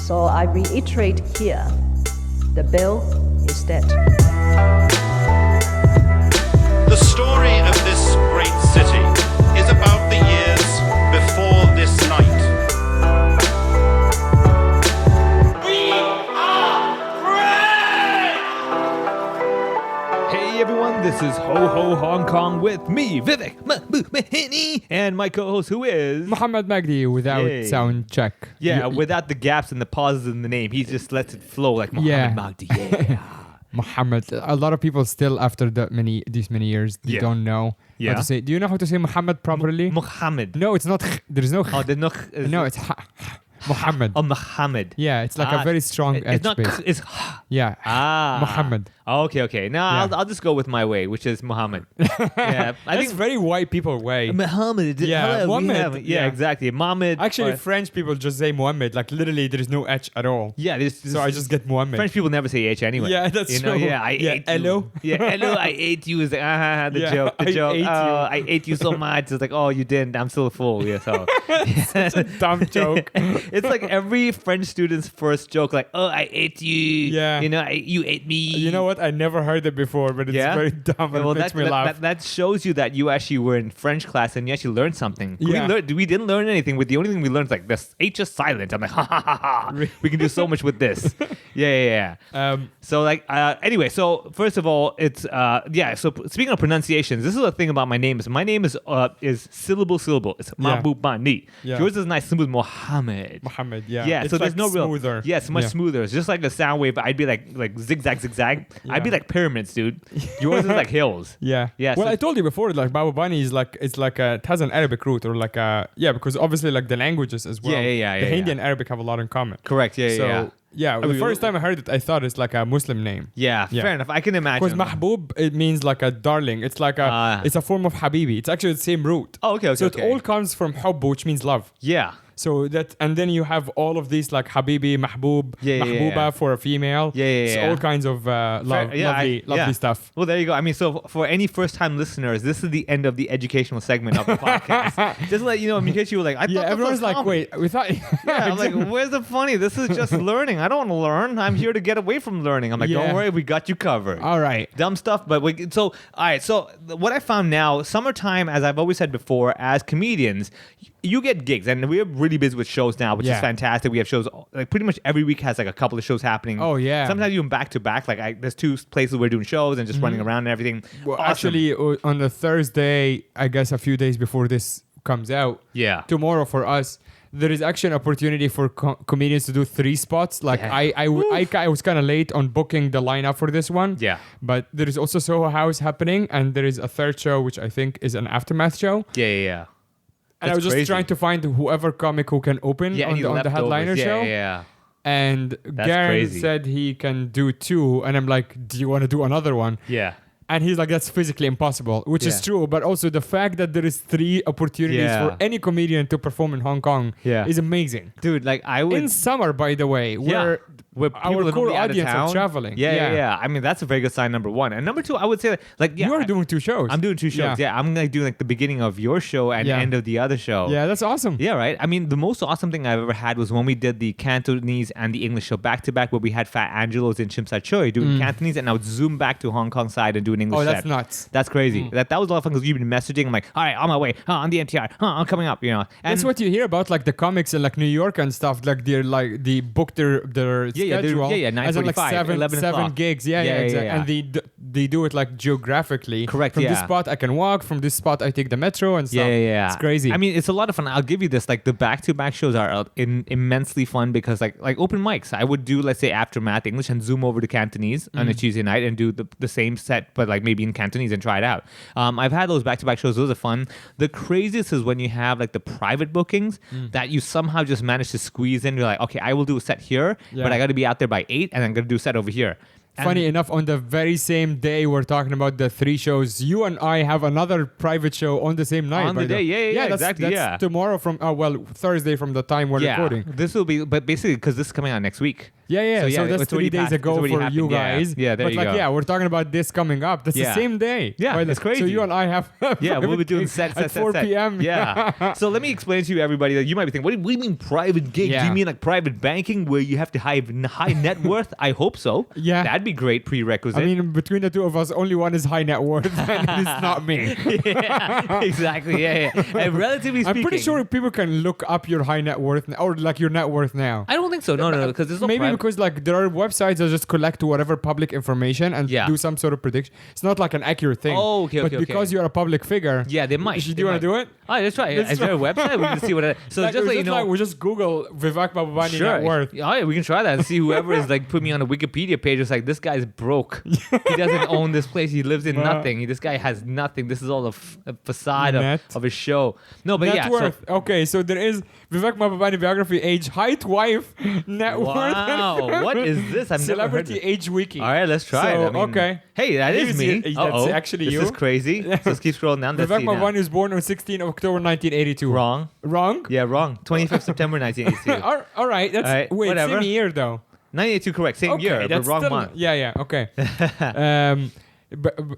So I reiterate here, the bill is dead. The story of this great city is about the years before this night. We are free! Hey everyone, this is Ho Ho Hong Kong with me, Vivek Mahini, and my co-host who is Muhammad Magdi without Yay. sound check. Yeah, without the gaps and the pauses in the name. He just lets it flow like Muhammad Yeah. Magdi. Yeah. Muhammad. A lot of people still after these many years they Yeah. don't know Yeah. how to say. Do you know how to say Muhammad properly? Muhammad. No, it's not. There is no. Oh, the Nukh is No, it's Muhammad. Oh, Muhammad. Yeah, it's like a very strong It's edge not base. it's Yeah. Muhammad. Okay. Now Yeah. I'll just go with my way, which is Muhammad. Yeah, I That's think very white people way. Muhammad. Yeah, hello, we Muhammad, have- Yeah, yeah. exactly. Muhammad. Actually, or- French people just say Muhammad. Like literally, there is no H at all. yeah. So I just get Muhammad. French people never say H anyway. Yeah, that's you know, true. Yeah, I Yeah, ate hello? you. Yeah, hello, I ate you. Is like, the Yeah, joke, the I joke. ate you. Oh, I ate you so much. It's like, oh, you didn't. I'm still full. Yeah, so. Dumb joke. It's like every French student's first joke, like, oh, I ate you. Yeah. You know, you ate me. You know what? I never heard it before, but it's Yeah? very dumb and Well, it makes me laugh. that shows you that you actually were in French class and you actually learned something. Yeah. We didn't learn anything. With the only thing we learned is like this H is silent. I'm like, ha ha ha ha. We can do so much with this. Yeah. So like anyway, so first of all, it's so speaking of pronunciations, this is the thing about my name is syllable. It's Yeah. Mahbubani. Yeah. Yours is nice, smooth Muhammad. Muhammad, yeah. Yeah, It's so there's like no real smoother. Yeah, it's much Yeah. smoother. It's just like the sound wave. I'd be like zigzag. I'd be Yeah. like pyramids, dude. Yours is like hills. Yeah. Yeah, Well, so- I told you before, like Baba Bani is like it has an Arabic root or like because obviously like the languages as well. Yeah, The Hindi yeah. and Arabic have a lot in common. Correct. Yeah, So yeah. the mean, first time I heard it, I thought it's like a Muslim name. Yeah, Yeah. fair enough. I can imagine. Because Mahbub, it means like a darling. It's like it's a form of Habibi. It's actually the same root. Oh, okay. So it all comes from Hubb, which means love. Yeah. So that, and then you have all of these like Habibi, Mahbub, Yeah, Mahbuba for a female. Yeah. It's all kinds of lovely stuff. Well, there you go. I mean, so for any first-time listeners, this is the end of the educational segment of the podcast. Just to let you know, in case you were like, I thought this everyone's was like, comedy. wait, we thought. Yeah, I'm like, where's the funny? This is just learning. I don't want to learn. I'm here to get away from learning. I'm like, Yeah. don't worry, we got you covered. All right. Dumb stuff, but all right. So what I found now, summertime, as I've always said before, as comedians, you get gigs, and we're really busy with shows now, which is Yeah. fantastic. We have shows like pretty much every week has like a couple of shows happening. Oh, yeah. Sometimes even back to back. Like there's two places we're doing shows and just running around and everything. Well, Awesome. actually, on the Thursday, I guess a few days before this comes out, Yeah. tomorrow for us, there is actually an opportunity for comedians to do 3 spots. Like Yeah. I was kind of late on booking the lineup for this one. Yeah. But there is also Soho House happening, and there is a third show, which I think is an aftermath show. Yeah. And I was That's just crazy. trying to find whoever comic who can open Yeah, on the leftovers. headliner Yeah, show. Yeah. And Garen crazy. said he can do 2, and I'm like, do you want to do another one? Yeah. And he's like, that's physically impossible, which is Yeah. true. But also the fact that there is 3 opportunities Yeah. for any comedian to perform in Hong Kong Yeah. is amazing. Dude, like I would. In summer, by the way, where people our are gonna core be out of audience town. are traveling. Yeah. I mean, that's a very good sign. Number one, and number two, I would say like You are doing 2 shows. I'm doing 2 shows. Yeah, I'm like doing like the beginning of your show and Yeah. end of the other show. Yeah, that's awesome. Yeah, right. I mean, the most awesome thing I've ever had was when we did the Cantonese and the English show back to back, where we had Fat Angelos in Chim Sa Choi doing Cantonese, and I would zoom back to Hong Kong side and do an English Oh, that's set. nuts. That's crazy. That was a lot of fun because you've been messaging. I'm like, all right, on my way. On the MTR. I'm coming up. And That's what you hear about, like the comics in like New York and stuff. Like they book their schedule. yeah, as in like 9:45, 11 seven o'clock. gigs. Yeah, exactly. yeah. And they do it like geographically. Correct, From this yeah. spot I can walk. From this spot I take the metro and stuff. Yeah. It's crazy. I mean, it's a lot of fun. I'll give you this. Like the back-to-back shows are immensely fun because like open mics. I would do, let's say, Aftermath English and zoom over to Cantonese on a Tuesday night and do the same set, but like maybe in Cantonese and try it out. I've had those back-to-back shows. Those are fun. The craziest is when you have like the private bookings that you somehow just manage to squeeze in. You're like, okay, I will do a set here, Yeah. but I got to be out there by 8 and I'm going to do a set over here. funny enough, on the very same day we're talking about the 3 shows, you and I have another private show on the same night. On the by day, yeah, that's, exactly, That's yeah. tomorrow from, Thursday from the time we're recording. This will be, but basically because this is coming out next week. Yeah. So that's it's 3 already days passed- it's ago already for happened, you yeah. guys. Yeah, there but you like, go. yeah, we're talking about this coming up. That's the Yeah. same day. Yeah, By the- it's crazy. So you and I have. Yeah, we'll be doing set set at 4 set. p.m. Yeah. So let me explain to you, everybody, that you might be thinking, what do you mean private gig? Do Yeah. you mean like private banking where you have to have high net worth? I hope so. Yeah. That'd be great prerequisite. I mean, between the two of us, only one is high net worth, and it's not me. yeah, exactly. Yeah. And relatively I'm speaking, pretty sure people can look up your high net worth or like your net worth now. I don't think so. No, because there's no Maybe private- because like there are websites that just collect whatever public information and Yeah. do some sort of prediction. It's not like an accurate thing. Oh, okay, But okay, because okay. you're a public figure, Yeah, they might. Do They you want might. to do it? Oh, let's try. Let's Is there a website? We can see what. So Like, just let you know. like we just Google Vivek Babani net worth. Oh, yeah, we can try that and see whoever is like put me on a Wikipedia page. It's like, this guy's broke. He doesn't own this place. He lives in nothing. This guy has nothing. This is all a facade Net. of a show. No, but Net yeah. worth. Okay, so there is Vivek Babani biography, age, height, wife, net worth. Wow, what is this? I've Celebrity never heard age wiki. All right, let's try So, it. I mean, okay. Hey, that is Here's me. it. That's Uh-oh. actually this you. is crazy. So let's keep scrolling down. Let's Vivek see now. Babani was born on 16 October 1982. Wrong. Wrong? Yeah, wrong. 25th September 1982. All right. That's All right, wait, whatever. same year though. 1982, correct. Same Okay, year, but that's wrong still- month. Yeah. Okay.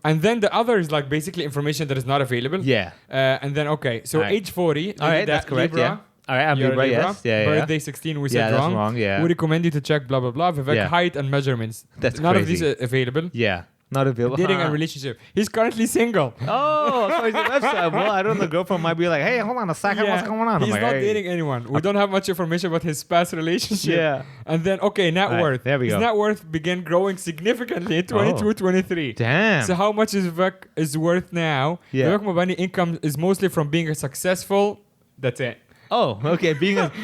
And then the other is like basically information that is not available. Yeah. And then so All right. age 40. All right, that's correct. Libra. Yeah. All right, I'm You're a Libra, Libra. yes. Yeah, yeah. Birthday 16, we Yeah, said that's wrong. wrong, yeah. We recommend you to check blah blah blah. Vivek Yeah. height and measurements. That's None of these crazy. are available. Yeah. Not available. Dating Huh. and relationship. He's currently single. Oh, so it's a website. Well, I don't know. The girlfriend might be like, hey, hold on a second. What's going on? I'm He's like, not hey. dating anyone. We don't have much information about his past relationship. Yeah. And then, net All right, worth. there we His go. net worth began growing significantly in 22, Oh. 23. Damn. So how much is Vivek is worth now? Yeah. Vivek Mabani income is mostly from being a successful. That's it. Oh, okay.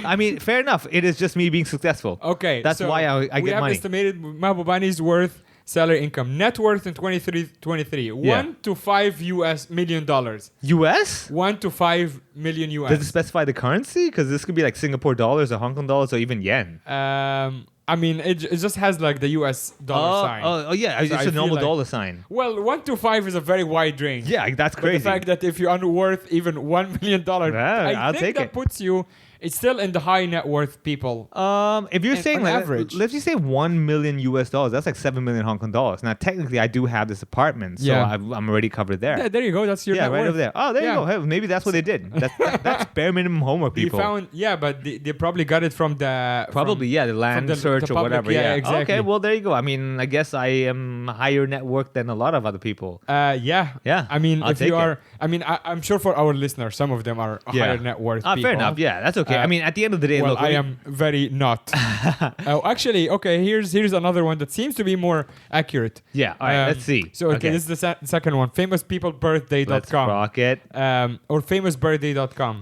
I mean, fair enough. It is just me being successful. Okay. That's so why I we get have money. estimated Mahbubani's worth salary income net worth in 23 $1 to $5 million. US? 1 to 5 million US. Does it specify the currency? Because this could be like Singapore dollars or Hong Kong dollars or even yen. I mean, it just has like the US dollar sign. Oh, yeah. So It's I a feel normal like- dollar sign. Well, 1 to 5 is a very wide range. Yeah, that's But crazy. the fact that if you're worth even $1 million, Yeah, I'll think take that it. puts you. It's still in the high net worth people. If you're And saying on like, average. let's just say 1 million US dollars, that's like 7 million Hong Kong dollars. Now, technically, I do have this apartment, so Yeah. I'm already covered there. Yeah, there you go. That's your Yeah, net right worth. over there. Oh, there Yeah. you go. Hey, maybe that's what they did. That's bare minimum homework, You people. found, but they probably got it from the Probably, from- yeah, the land the search or public, whatever. yeah, Yeah, exactly. Okay, well, there you go. I mean, I guess I am higher net worth than a lot of other people. Yeah. Yeah, I mean, I'll if you take it. are, I mean, I'm sure for our listeners, some of them are higher net worth people. Fair enough. Yeah, that's okay. I mean, at the end of the day, Well, look, I am very not. Actually, okay. Here's another one that seems to be more accurate. Yeah. All right. Let's see. So okay, this is the second one. Famouspeoplebirthday.com. Let's rock it. Or famousbirthday.com.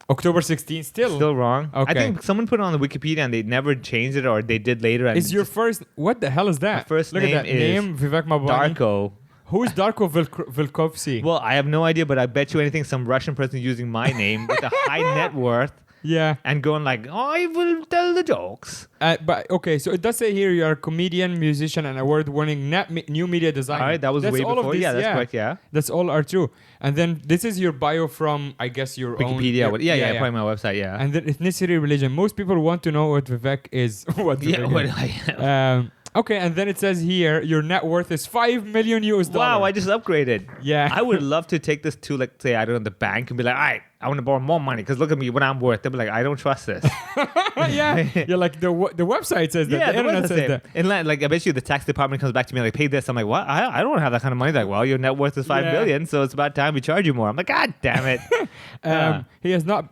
October 16th. Still wrong. Okay. I think someone put it on the Wikipedia and they never changed it, or they did later. And Is your first? What the hell is that? My first Look name at that is name. Vivek Mabani. Darko. Who's Darko Vilkovsky? Well, I have no idea, but I bet you anything, some Russian person using my name with a high net worth yeah. and going like, I will tell the jokes. But okay, so it does say here you're a comedian, musician, and award-winning new media designer. All right, that was That's way all of before. this, Yeah, that's correct. Yeah. That's all are true. And then this is your bio from, I guess, your own... Wikipedia. your- Yeah, probably my website. Yeah. And then ethnicity, religion. Most people want to know what Vivek is. What yeah. Vivek What is. I am. Okay, and then it says here your net worth is $5 million US. Wow, I just upgraded. Yeah. I would love to take this to, like, say, I don't know, the bank and be like, all right, I want to borrow more money because look at me, what I'm worth. They'll be like, I don't trust this. yeah, you're like the website says that. Yeah, the internet website says that. And like, I bet you the tax department comes back to me like, pay this. I'm like, what? I don't have that kind of money. They're like, well, your net worth is $5 Yeah. billion, so it's about time we charge you more. I'm like, God damn it. He has not.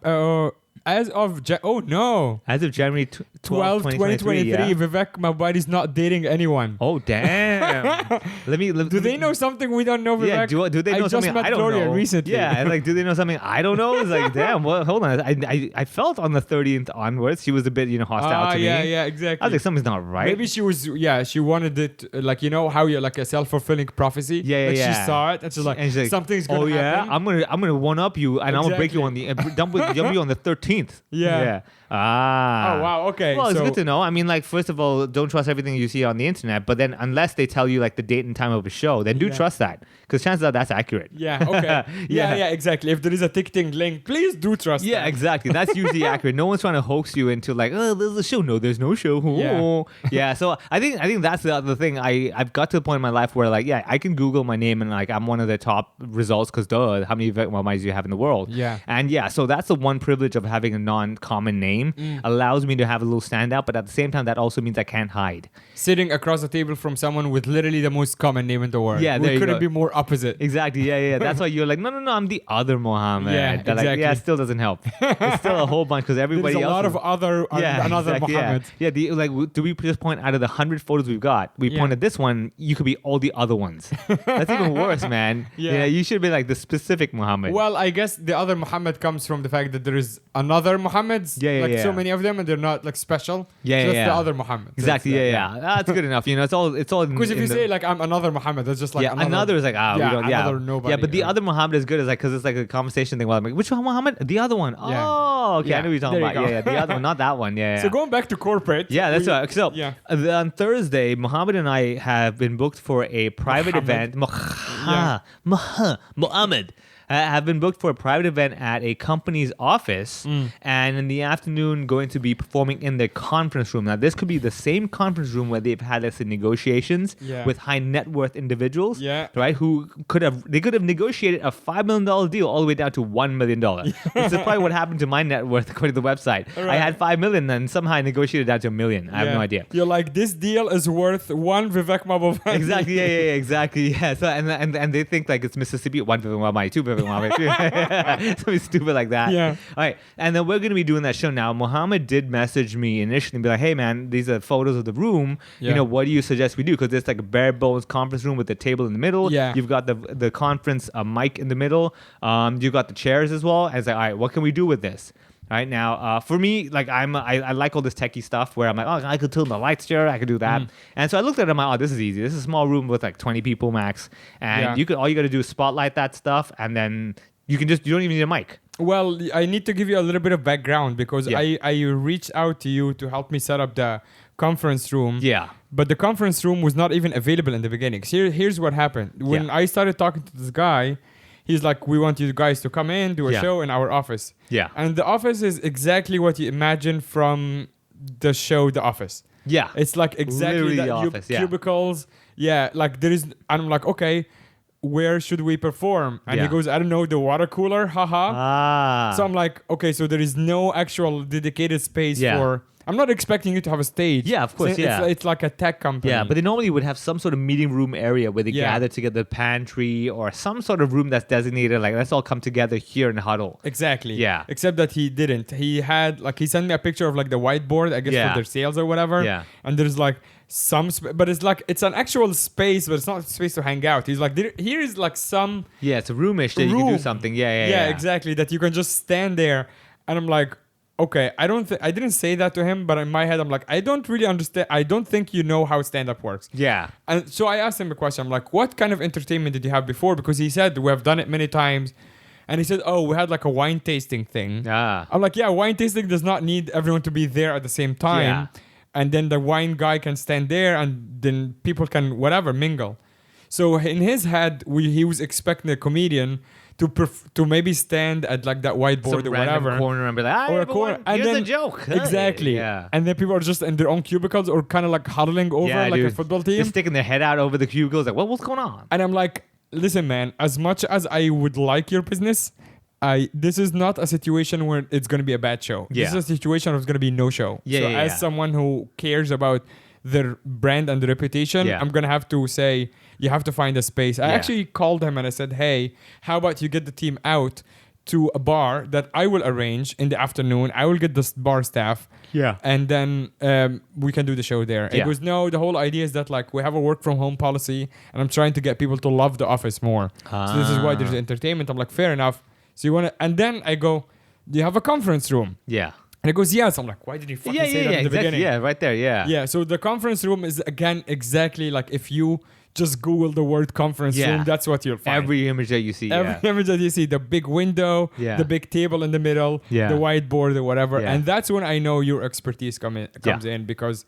As of As of January 12, 2023, yeah. Vivek Mabani is not dating anyone. Oh, damn. Damn. Do they know something we don't know, Vivek? Yeah, do they know I something just met I don't Gloria know? recently. Yeah, and like, do they know something I don't know? It's like, damn, well, hold on. I felt on the 30th onwards, she was a bit, hostile to me. Yeah, exactly. I was like, something's not right. Maybe she was, she wanted it, like, how you're like a self-fulfilling prophecy. Yeah, like yeah. She saw it and she's like, she's like, something's gonna oh yeah, happen. I'm gonna one up you, and I'm gonna break you on the dump you on the 13th. Yeah. Ah. Oh, wow, okay. Well, it's so, good to know. I mean, like, first of all, don't trust everything you see on the internet. But then, unless they tell you like the date and time of a show, then do trust that, because chances are that's accurate. Yeah. Okay. yeah. Exactly. If there is a ticking link, please do trust. Yeah, that. exactly. That's usually accurate. No one's trying to hoax you into like, oh, there's a show. No, there's no show. Yeah. So I think that's the other thing. I've got to the point in my life where like, I can Google my name and like I'm one of the top results because how many Vivek do you have in the world? Yeah. And so that's the one privilege of having a non-common name. Allows me to have a little standout, but at the same time, that also means I can't hide. Sitting across the table from someone with literally the most common name in the world. Yeah, there you couldn't go. be more opposite. Exactly. Yeah. That's why you're like, no, I'm the other Mohammed. Yeah, They're like, exactly. it still doesn't help. It's still a whole bunch because everybody There's a else. lot of other another exactly, Mohammed. Yeah. Do we just point out of the 100 photos we've got? We pointed this one. You could be all the other ones. That's even worse, man. Yeah. You should be like the specific Mohammed. Well, I guess the other Muhammad comes from the fact that there is another Muhammads, so many of them, and they're not like special. So that's the other Muhammad. Exactly. That's good enough. It's all. Because if you say like I'm another Muhammad, that's just like another is like we don't. another nobody. Yeah, but the other Muhammad is good. Is like because it's like a conversation thing. Well, I'm like, which one Muhammad? The other one. Yeah. Oh, okay. I know what you're talking There you about. go. Yeah, the other one, not that one. Yeah. So going back to corporate. Yeah, that's right. So yeah. On Thursday, Mohammed and I have been booked for a private event. Mohammed. Have been booked for a private event at a company's office, and in the afternoon going to be performing in their conference room. Now, this could be the same conference room where they've had negotiations with high net worth individuals, right? Who could have negotiated a $5 million deal all the way down to $1 million. This is probably what happened to my net worth according to the website. Right. I had $5 million, and somehow I negotiated down to $1 million. I have no idea. You're like, this deal is worth one Vivek Mabovani. Exactly. Exactly. Yeah. So and they think like it's Mississippi, one Vivek Mabovani, two Vivek Mabovani, something stupid like that. Yeah. All right. And then we're gonna be doing that show now. Mohammed did message me initially and be like, "Hey man, these are photos of the room. Yeah. What do you suggest we do? Because it's like a bare bones conference room with the table in the middle. Yeah. You've got the conference mic in the middle. You've got the chairs as well. And it's like, all right, what can we do with this?" Right now, for me, like I like all this techie stuff where I'm like, oh, I could turn the lights here, I could do that, and so I looked at it, I'm like, oh, this is easy. This is a small room with like 20 people max, and all you got to do is spotlight that stuff, and then you don't even need a mic. Well, I need to give you a little bit of background because I reached out to you to help me set up the conference room. Yeah. But the conference room was not even available in the beginning. So here's what happened. When I started talking to this guy, he's like, we want you guys to come in, do a show in our office. Yeah. And the office is exactly what you imagine from the show The Office. Yeah. It's like exactly Literally that The Office, cubicles. Yeah, like there is, and I'm like, okay, where should we perform? And he goes, I don't know, the water cooler, haha. So I'm like, okay, so there is no actual dedicated space for... I'm not expecting you to have a stage. Yeah, of course, It's like a tech company. Yeah, but they normally would have some sort of meeting room area where they gather together, pantry or some sort of room that's designated, like, let's all come together here and huddle. Exactly. Yeah. Except that he didn't. He had, like, he sent me a picture of, like, the whiteboard, I guess, for their sales or whatever. Yeah. And there's, like, but it's like, it's an actual space, but it's not a space to hang out. He's like, here is, like, some... Yeah, it's a roomish that you can do something. Yeah, exactly. That you can just stand there. And I'm like... Okay, I didn't say that to him, but in my head, I'm like, I don't really understand. I don't think you know how stand-up works. Yeah. And so I asked him a question. I'm like, what kind of entertainment did you have before? Because he said, we have done it many times. And he said, oh, we had like a wine tasting thing. I'm like, yeah, wine tasting does not need everyone to be there at the same time. Yeah. And then the wine guy can stand there and then people can, whatever, mingle. So in his head, he was expecting a comedian to maybe stand at like that whiteboard Some or whatever corner and be like, or a corner, and here's then, a joke. Exactly. Yeah. And then people are just in their own cubicles or kind of like huddling over like a football team. They're sticking their head out over the cubicles like, what's going on? And I'm like, listen, man, as much as I would like your business, this is not a situation where it's going to be a bad show. Yeah. This is a situation where it's going to be no show. As someone who cares about their brand and the reputation, I'm going to have to say, you have to find a space. I actually called him and I said, hey, how about you get the team out to a bar that I will arrange in the afternoon. I will get the bar staff. Yeah. And then we can do the show there. Yeah. It goes, no, the whole idea is that like we have a work from home policy and I'm trying to get people to love the office more. So this is why there's entertainment. I'm like, fair enough. So you want to, and then I go, do you have a conference room? Yeah. And it goes, yes. I'm like, why did you fucking say that in the beginning? Yeah, right there, yeah. Yeah, so the conference room is, again, exactly like if you just Google the word conference room, that's what you'll find. Every image that you see, Every image that you see, the big window, the big table in the middle, the whiteboard or whatever. Yeah. And that's when I know your expertise comes in because,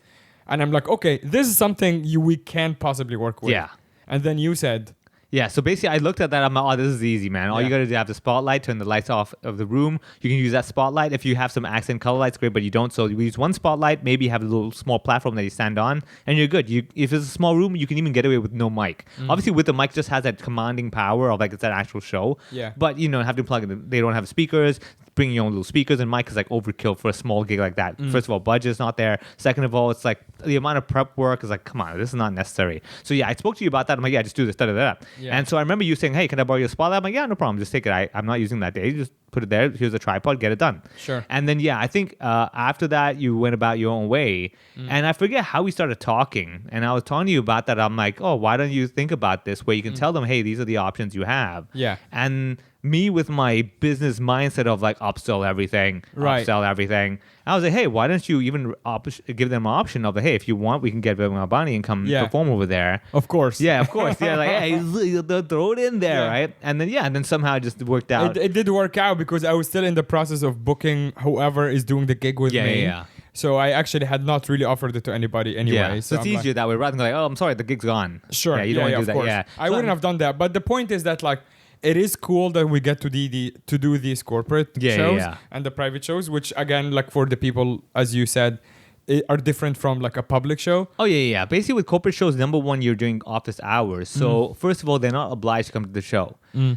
and I'm like, okay, this is something we can't possibly work with. Yeah. And then you said... Yeah, so basically I looked at that, I'm like, oh, this is easy, man. All you gotta do is have the spotlight, turn the lights off of the room. You can use that spotlight. If you have some accent color lights, great, but you don't. So you use one spotlight, maybe have a little small platform that you stand on, and you're good. If it's a small room, you can even get away with no mic. Obviously, with the mic, just has that commanding power of like it's an actual show. Yeah. But, have to plug in. They don't have speakers. Bring your own little speakers, and mic is like overkill for a small gig like that. First of all, budget's not there. Second of all, it's like the amount of prep work is like, come on, this is not necessary. So yeah, I spoke to you about that. I'm like, yeah, just do this, da. Yeah. And so I remember you saying, hey, can I borrow your spotlight? I'm like, yeah, no problem. Just take it. I'm not using that day. Just put it there. Here's a tripod. Get it done. Sure. And then, yeah, I think after that, you went about your own way. And I forget how we started talking. And I was talking to you about that. I'm like, oh, why don't you think about this where you can tell them, hey, these are the options you have. Yeah. And me with my business mindset of like upsell everything. I was like, hey, why don't you even give them an option of, hey, if you want, we can get Bill Albani and come perform over there. Of course. Yeah, of course. Yeah, like, hey, throw it in there, right? And then somehow it just worked out. It did work out because I was still in the process of booking whoever is doing the gig with me. Yeah. So I actually had not really offered it to anybody anyway. Yeah, so it's easier that way rather than like, oh, I'm sorry, the gig's gone. Sure. Yeah, you don't want to do that. Course. Yeah. I wouldn't have done that. But the point is that like, it is cool that we get to do these corporate shows and the private shows, which again, like for the people, as you said, are different from like a public show. Oh yeah. Basically, with corporate shows, number one, you're doing office hours. So first of all, they're not obliged to come to the show.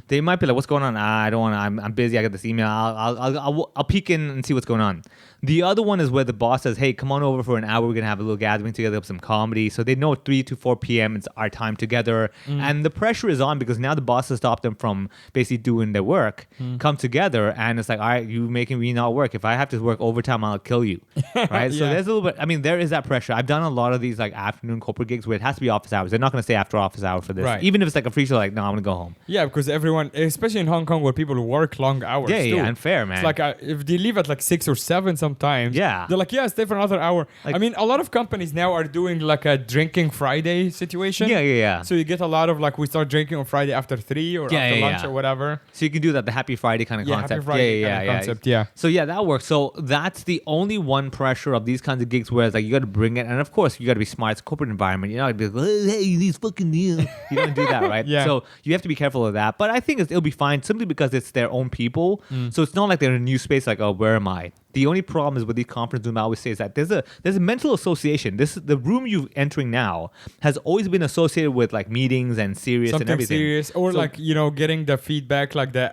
They might be like, "What's going on? I don't want to. I'm busy. I got this email. I'll peek in and see what's going on." The other one is where the boss says, "Hey, come on over for an hour. We're gonna have a little gathering together, have some comedy." So they know 3 to 4 p.m. it's our time together, and the pressure is on because now the boss has stopped them from basically doing their work. Come together, and it's like, "All right, you making me not work. If I have to work overtime, I'll kill you." Right? So there's a little bit. I mean, there is that pressure. I've done a lot of these like afternoon corporate gigs where it has to be office hours. They're not gonna say after office hour for this, even if it's like a free show. Like, no, I'm gonna go home. Yeah, because everyone, especially in Hong Kong, where people work long hours. Yeah, and fair, man. It's like if they leave at like 6 or 7 sometimes. Yeah. They're like, yeah, stay for another hour. Like, I mean, a lot of companies now are doing like a drinking Friday situation. Yeah. So you get a lot of like, we start drinking on Friday after 3 or after lunch or whatever. So you can do that, the Happy Friday kind of concept. Happy Friday kind of concept, yeah. So yeah, that works. So that's the only one pressure of these kinds of gigs where it's like you got to bring it, and of course you got to be smart. It's a corporate environment. You're not gonna be like, hey, these fucking you don't do that, right? Yeah. So you have to be careful of that. But I think it'll be fine simply because it's their own people. So it's not like they're in a new space like, oh, where am I? The only problem is with these conference rooms, I always say, is that there's a mental association. The room you're entering now has always been associated with like meetings and serious something and everything. Serious, or so, like getting the feedback, like the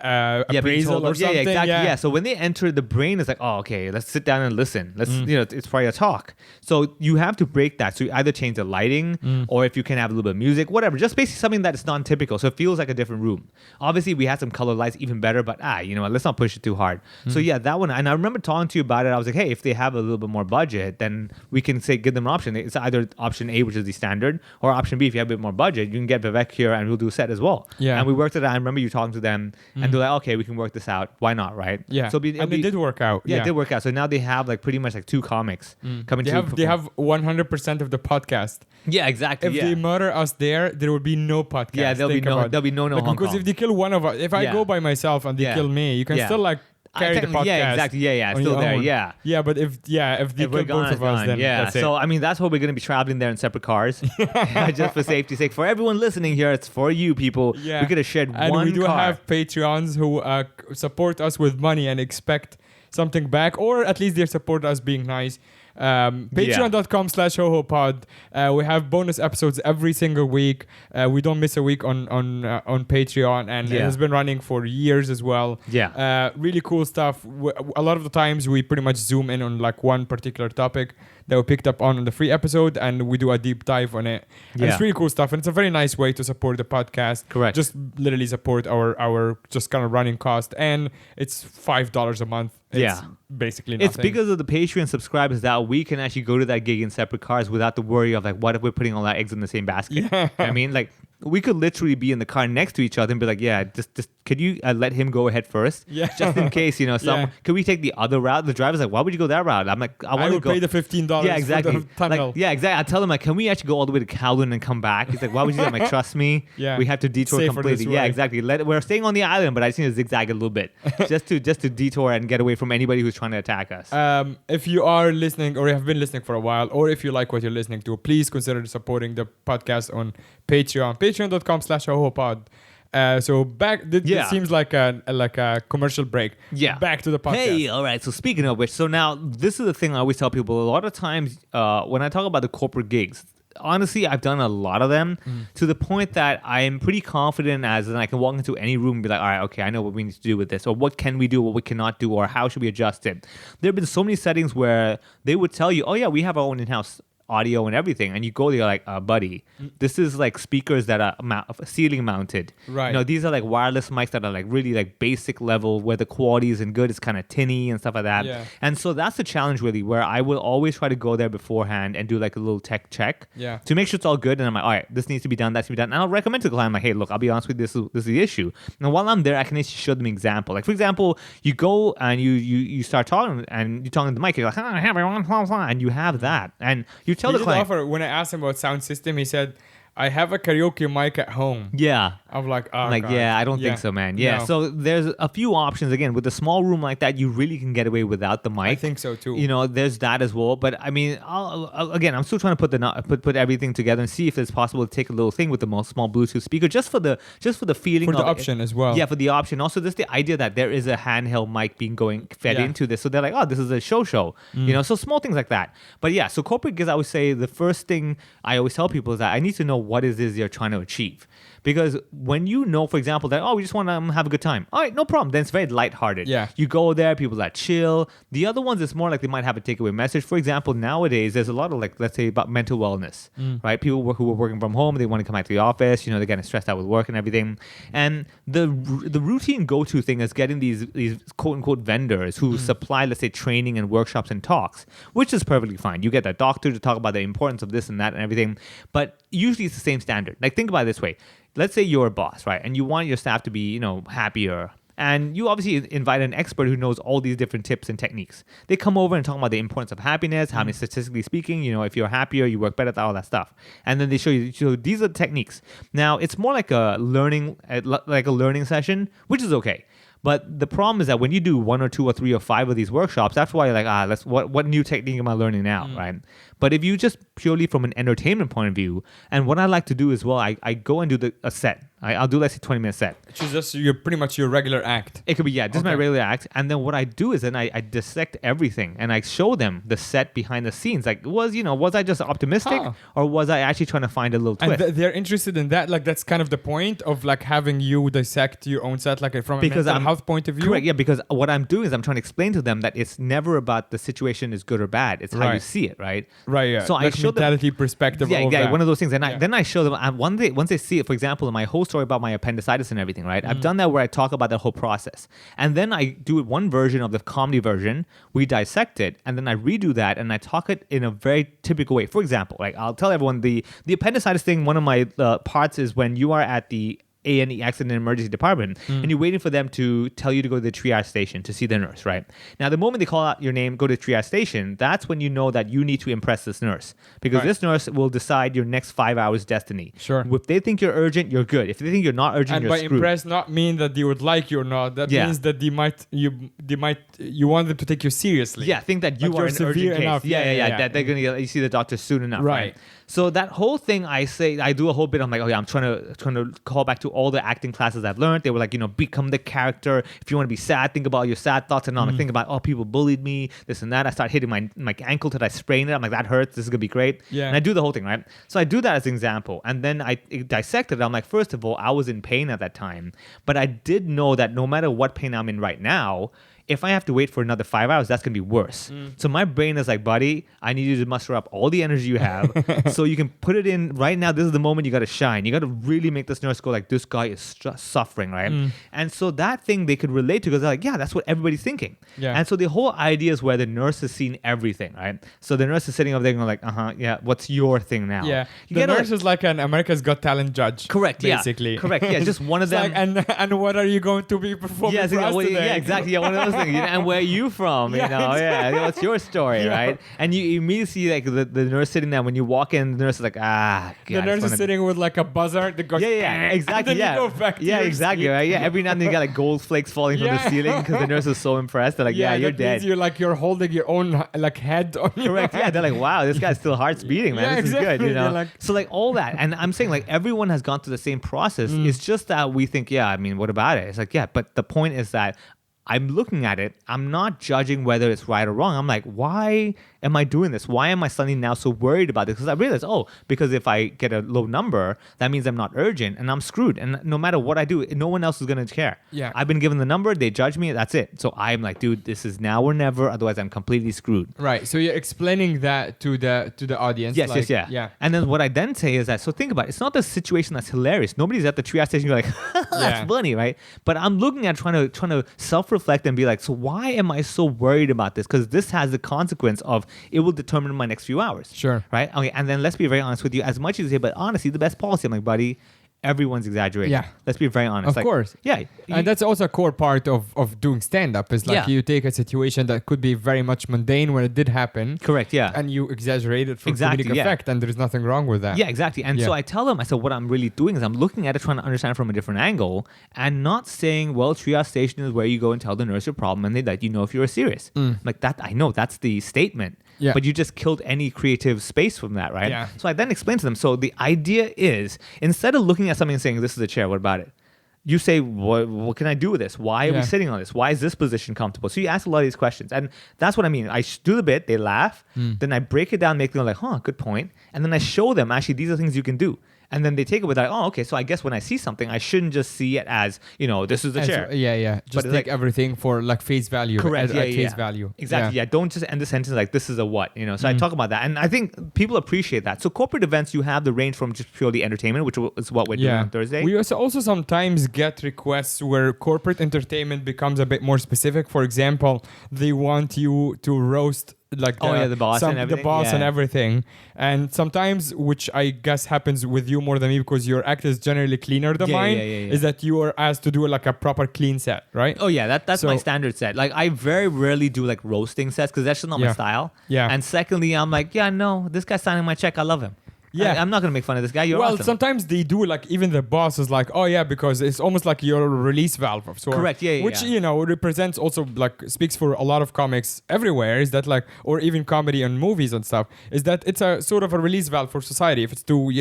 appraisal or something. Yeah, exactly. Yeah. So when they enter, the brain is like, oh, okay, let's sit down and listen. Let's it's probably a talk. So you have to break that. So you either change the lighting, or if you can have a little bit of music, whatever. Just basically something that is non-typical, so it feels like a different room. Obviously, we had some color lights, even better. But let's not push it too hard. So yeah, that one. And I remember talking to you about it. I was like, hey, if they have a little bit more budget, then we can say give them an option. It's either option A, which is the standard, or option B, if you have a bit more budget, you can get Vivek here and we'll do a set as well. Yeah. And we worked it out. I remember you talking to them and they're like, okay, we can work this out. Why not, right? Yeah. So it did work out. Yeah, it did work out. So now they have like pretty much like 2 comics coming to They have 100% of the podcast. Yeah, exactly. If they murder us there will be no podcast. Yeah, there'll be no Hong Kong. Because if they kill one of us, if I go by myself and they kill me, you can still like carry the podcast. Yeah, exactly. Yeah, still there. Own. Yeah. Yeah, but if they kill both of us, then that's it. So I mean, that's why we're going to be traveling there in separate cars, just for safety's sake. For everyone listening here, it's for you people. Yeah. We could have shared and one we do car. have Patreons who support us with money and expect something back, or at least they support us being nice. Patreon.com/HoHoPod. We have bonus episodes every single week. We don't miss a week on Patreon, and it has been running for years as well. Really cool stuff. A lot of the times we pretty much zoom in on like one particular topic that we picked up on the free episode, and we do a deep dive on it. And it's really cool stuff, and it's a very nice way to support the podcast. Correct. Just literally support our just kind of running cost, and it's $5 a month. It's basically nothing. It's because of the Patreon subscribers that we can actually go to that gig in separate cars without the worry of like, what if we're putting all our eggs in the same basket? You know what I mean, like, we could literally be in the car next to each other and be like, just could you let him go ahead first? Just in case, you know, could we take the other route? The driver's like, why would you go that route? I'm like, I want to go. Pay the $15 exactly. for the tunnel. Like, exactly. I tell him, like, can we actually go all the way to Kowloon and come back? He's like, why would you do that? I'm like, trust me. We have to detour Safer completely. Exactly. We're staying on the island, but I just need to zigzag a little bit just to detour and get away from anybody who's trying to attack us. If you are listening or you have been listening for a while, or if you like what you're listening to, please consider supporting the podcast on Patreon. Patreon.com/HoHoPod. So back. This seems like a commercial break. Back to the podcast. Hey, all right. So speaking of which, so now this is the thing I always tell people. A lot of times, when I talk about the corporate gigs, honestly, I've done a lot of them to the point that I am pretty confident as in I can walk into any room and be like, all right, okay, I know what we need to do with this, or what can we do, what we cannot do, or how should we adjust it. There have been so many settings where they would tell you, oh yeah, we have our own in-house audio and everything, and you go there like, buddy, this is like speakers that are ceiling mounted, right? You know, these are like wireless mics that are like really like basic level where the quality isn't good, it's kind of tinny and stuff like that. And so that's the challenge really, where I will always try to go there beforehand and do like a little tech check to make sure it's all good, and I'm like, all right, this needs to be done, that needs to be done, and I'll recommend to the client, like, hey, look, I'll be honest with you, this is the issue. And while I'm there, I can actually show them an example. Like, for example, you go and you start talking, and you're talking to the mic, you're like, hi everyone, and you have that, and you tell the client. When I asked him about sound system, he said, I have a karaoke mic at home. I'm like, oh, like, God. I don't think so, man. No. So there's a few options. Again, with a small room like that, you really can get away without the mic. I think so too. You know, there's that as well. But I mean, I'm still trying to put everything together and see if it's possible to take a little thing with the small Bluetooth speaker, just for the feeling, for the option as well. Yeah, for the option. Also, just the idea that there is a handheld mic being fed into this, so they're like, oh, this is a show. You know, so small things like that. But yeah, so corporate gigs, I would say the first thing I always tell people is that I need to know what it is you're trying to achieve. Because when you know, for example, that, oh, we just want to have a good time. All right, no problem. Then it's very lighthearted. You go there, people are chill. The other ones, it's more like they might have a takeaway message. For example, nowadays, there's a lot of, like, let's say about mental wellness, right? People who are working from home, they want to come back to the office, you know, they're getting stressed out with work and everything. And the routine go-to thing is getting these quote-unquote vendors who supply, let's say, training and workshops and talks, which is perfectly fine. You get a doctor to talk about the importance of this and that and everything. But usually it's the same standard. Like, think about it this way. Let's say you're a boss, right? And you want your staff to be, you know, happier. And you obviously invite an expert who knows all these different tips and techniques. They come over and talk about the importance of happiness, how statistically speaking, you know, if you're happier, you work better, all that stuff. And then they show you, so these are the techniques. Now, it's more like a learning session, which is okay. But the problem is that when you do 1 or 2 or 3 or 5 of these workshops, that's why you're like, what new technique am I learning now, right? But if you just purely from an entertainment point of view, and what I like to do as well, I go and do a set. I'll do, let's say, 20-minute set. Which is just pretty much your regular act. It could be, just my regular act. And then what I do is then I dissect everything and I show them the set behind the scenes. Like, was I just optimistic or was I actually trying to find a little twist? And they're interested in that. Like, that's kind of the point of like having you dissect your own set, like from a mental health point of view. Correct, yeah, because what I'm doing is I'm trying to explain to them that it's never about the situation is good or bad. It's how you see it, right? Right, yeah. So I show them mentality perspective. Yeah, one of those things. And then I show them once they see it. For example, in my whole story about my appendicitis and everything, right? I've done that where I talk about the whole process, and then I do one version of the comedy version. We dissect it, and then I redo that, and I talk it in a very typical way. For example, like I'll tell everyone the appendicitis thing. One of my parts is when you are at the A&E accident and emergency department and you're waiting for them to tell you to go to the triage station to see the nurse, right? Now, the moment they call out your name, go to the triage station, that's when you know that you need to impress this nurse, because this nurse will decide your next 5 hours destiny. Sure. If they think you're urgent, you're good. If they think you're not urgent, and you're by screwed. impress not mean that they would like you or not. That means that you want them to take you seriously. Yeah, think that you are an urgent case. Yeah. That they're gonna you see the doctor soon enough. Right. So that whole thing, I do a whole bit. I'm like, I'm trying to call back to to all the acting classes I've learned. They were like, become the character. If you want to be sad, think about your sad thoughts. And I'm like, think about, oh, people bullied me, this and that. I start hitting my ankle till I sprain it. I'm like, that hurts. This is going to be great. Yeah. And I do the whole thing, right? So I do that as an example. And then I dissected it. I'm like, first of all, I was in pain at that time. But I did know that no matter what pain I'm in right now, if I have to wait for another 5 hours, that's going to be worse. So my brain is like, buddy, I need you to muster up all the energy you have so you can put it in right now. This is the moment you got to shine. You got to really make this nurse go like, this guy is suffering, right? And so that thing they could relate to because they're like, yeah, that's what everybody's thinking. Yeah. And so the whole idea is where the nurse has seen everything, right? So the nurse is sitting over there going like, yeah, what's your thing now? Yeah. You The get nurse is like an America's Got Talent judge. Correct, basically. Yeah. Correct, yeah. Just one of It's them. like, and what are you going to be performing for us today? Yeah, exactly. Yeah, one of those things. And where are you from? Yeah, exactly. What's your story, Yeah. right? And you immediately see like the nurse sitting there. When you walk in, the nurse is like, God, The nurse is sitting with like a buzzer that goes, exactly. and then you go back to your exactly. seat. Right? Yeah, every now and then you got like gold flakes falling from the ceiling because the nurse is so impressed. They're like, you're that dead. means you're holding your own like head on your Correct. Yeah, they're like, wow, this guy's still heart's beating, man. Yeah, This is good, exactly. you know. You're like- So like all that, and I'm saying like everyone has gone through the same process. It's just that we think, yeah, I mean, what about it? It's like, yeah, but the point is that I'm looking at it. I'm not judging whether it's right or wrong. I'm like, why am I doing this? Why am I suddenly now so worried about this? Because I realized, because if I get a low number, that means I'm not urgent and I'm screwed. And no matter what I do, no one else is going to care. Yeah. I've been given the number. They judge me. That's it. So I'm like, dude, this is now or never. Otherwise, I'm completely screwed. Right. So you're explaining that to the audience. Yes, like, yeah. And then what I then say is that, so think about it. It's not the situation that's hilarious. Nobody's at the triage station. You're like, that's funny, right? But I'm looking at trying to self-reflect and be like, so why am I so worried about this? Because this has the consequence of it will determine my next few hours. Sure. Right? Okay. And then let's be very honest with you. As much as you say, but honestly, the best policy, I'm like, buddy, everyone's exaggerating. Yeah. Let's be very honest. Of course. Yeah. And that's also a core part of doing stand-up is like Yeah. you take a situation that could be very much mundane when it did happen. Correct. Yeah. And you exaggerate it for Exactly, comedic yeah. effect, and there's nothing wrong with that. Yeah, exactly. And so I tell them, I said, what I'm really doing is I'm looking at it, trying to understand from a different angle, and not saying, well, triage station is where you go and tell the nurse your problem, and they let you know if you're serious. Like that, I know that's the statement. Yeah. But you just killed any creative space from that, right? Yeah. So I then explained to them. So the idea is, instead of looking at something and saying, this is a chair, what about it? You say, what can I do with this? Why are we sitting on this? Why is this position comfortable? So you ask a lot of these questions. And that's what I mean. I do the bit, they laugh. Then I break it down, make them like, good point. And then I show them, actually, these are things you can do. And then they take it with like, okay, so I guess when I see something, I shouldn't just see it as, this is the chair. Yeah. Just But take everything for like face value. Correct. At face value. Exactly. Yeah. Don't just end the sentence like this is a what. So I talk about that, and I think people appreciate that. So corporate events, you have the range from just purely entertainment, which is what we're doing on Thursday. We also sometimes get requests where corporate entertainment becomes a bit more specific. For example, they want you to roast like the boss and everything. The boss and everything. And sometimes, which I guess happens with you more than me because your act is generally cleaner than mine, is that you are asked to do like a proper clean set, right? Oh yeah, that's my standard set. Like I very rarely do like roasting sets because that's just not my style. Yeah. And secondly, I'm like, no, this guy's signing my check. I love him. Yeah. I'm not going to make fun of this guy. You're well, awesome. sometimes they do, like, even the boss is like, because it's almost like your release valve of sorts. Correct, Which, represents also, like, speaks for a lot of comics everywhere, is that, like, or even comedy and movies and stuff, is that it's a sort of a release valve for society if it's too,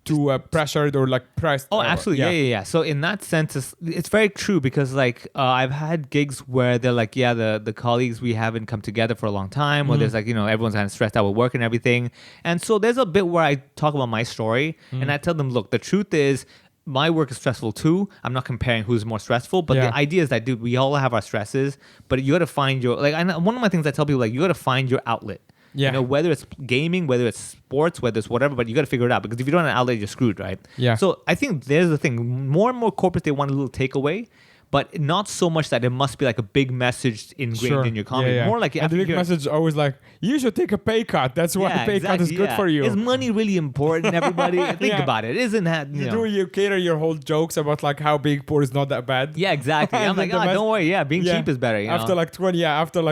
too pressured or, like, pressed. Oh, absolutely. Yeah. So in that sense, it's very true because, like, I've had gigs where they're like, the colleagues, we haven't come together for a long time, or there's, like, everyone's kind of stressed out with work and everything. And so there's a bit where I talk about my story and I tell them, look, the truth is my work is stressful too. I'm not comparing who's more stressful, but the idea is that, dude, we all have our stresses, but you got to find your, like, one of my things I tell people, like, you got to find your outlet. Yeah. Whether it's gaming, whether it's sports, whether it's whatever, but you got to figure it out because if you don't have an outlet, you're screwed, right? Yeah. So I think there's the thing. More and more corporates, they want a little takeaway, but not so much that it must be like a big message ingrained in your comedy. More like and the big message is always like, you should take a pay cut. That's why a pay cut is good for you. Is money really important, everybody? Think about it. Isn't that, You cater your whole jokes about like how being poor is not that bad. Yeah, exactly. I'm like, don't worry. Yeah, being cheap is better. After like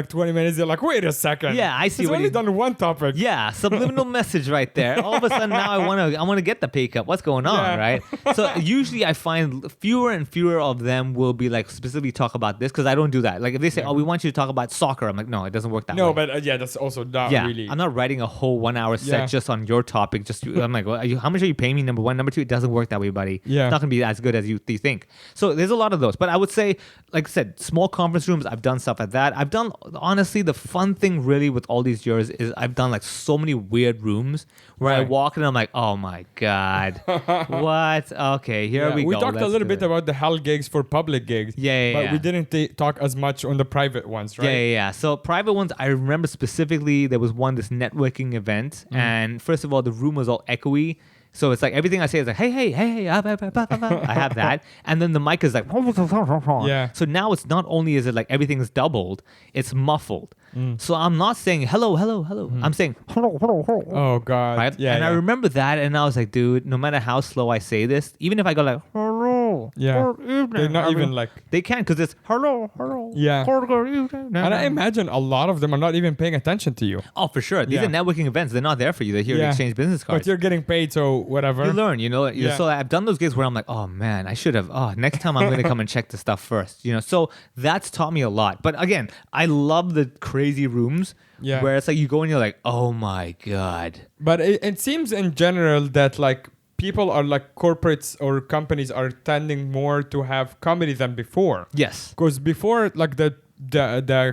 20 minutes, you're like, wait a second. Yeah, I see. It's only done one topic. Yeah, subliminal message right there. All of a sudden now I want to get the pay cut. What's going on, right? So usually I find fewer and fewer of them will be be like specifically talk about this because I don't do that. Like if they say, "Oh, we want you to talk about soccer," I'm like, no, it doesn't work that way. No, but that's also not really. I'm not writing a whole 1 hour set Yeah. just on your topic. I'm like, well, how much are you paying me? Number one, number two, it doesn't work that way, buddy. Yeah. It's not gonna be as good as you think. So there's a lot of those. But I would say, like I said, small conference rooms. I've done stuff like that. I've done honestly the fun thing really with all these years is I've done like so many weird rooms where I Right. walk in and I'm like, oh my god, what? Okay, here we go. We talked a Let's little do bit it. about the hell gigs for public gigs. But we didn't talk as much on the private ones, right? Yeah. So private ones, I remember specifically there was this networking event, and first of all, the room was all echoey. So it's like everything I say is like, hey, I have that. And then the mic is like, Yeah. So now it's not only is it like everything's doubled, it's muffled. So I'm not saying hello. I'm saying hello. Oh God. Right? Yeah. And I remember that, and I was like, dude, no matter how slow I say this, even if I go like, hello, Yeah. good evening, They're not even like. they can because it's hello. Yeah. Good evening. And I imagine a lot of them are not even paying attention to you. Oh, for sure. These Yeah. are networking events. They're not there for you. They're here to exchange business cards. But you're getting paid, so whatever. You learn, Yeah. So I've done those gigs where I'm like, oh man, I should have. Oh, next time I'm going to come and check the stuff first. So that's taught me a lot. But again, I love the crazy rooms Yeah. where it's like you go and you're like, oh my God. But it seems in general that like people are like corporates or companies are tending more to have comedy than before. Yes. Because before, like the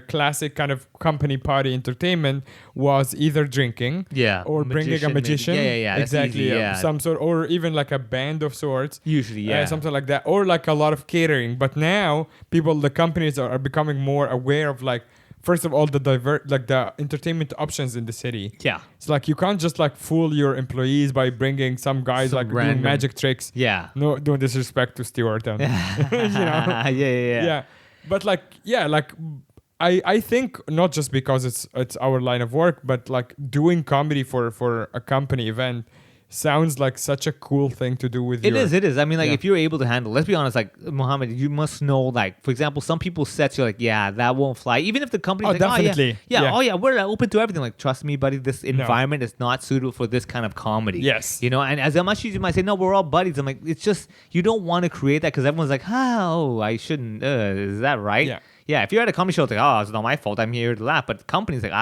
classic kind of company party entertainment was either drinking, or bringing a magician, maybe. Yeah, that's exactly, easy, yeah. some sort, or even like a band of sorts, Usually, yeah. something like that, or like a lot of catering. But now the companies are becoming more aware of like. First of all, the entertainment options in the city. Yeah. It's like you can't just like fool your employees by bringing some guys Some like random- doing magic tricks. Yeah. No disrespect to Stuart. And, yeah. But like, I think not just because it's our line of work, but like doing comedy for a company event sounds like such a cool thing to do with It is. I mean, like, Yeah. if you're able to handle, let's be honest, like, Mohammed, you must know, like, for example, some people's sets, you're like, yeah, that won't fly. Even if the company's Oh, like, definitely. oh, Yeah. we're open to everything. Like, trust me, buddy, this environment is not suitable for this kind of comedy. Yes. And as much as you might say, no, we're all buddies, I'm like, it's just, you don't want to create that because everyone's like, I shouldn't, is that right? Yeah. Yeah, if you're at a comedy show, it's like, oh, it's not my fault. I'm here to laugh. But the company's like,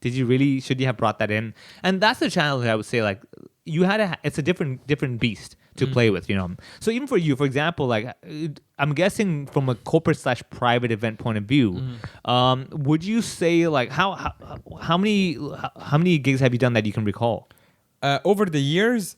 should you have brought that in? And that's the challenge I would say, like, it's a different beast to play with, So even for you, for example, like, I'm guessing from a corporate/private event point of view, would you say like how many gigs have you done that you can recall? Over the years,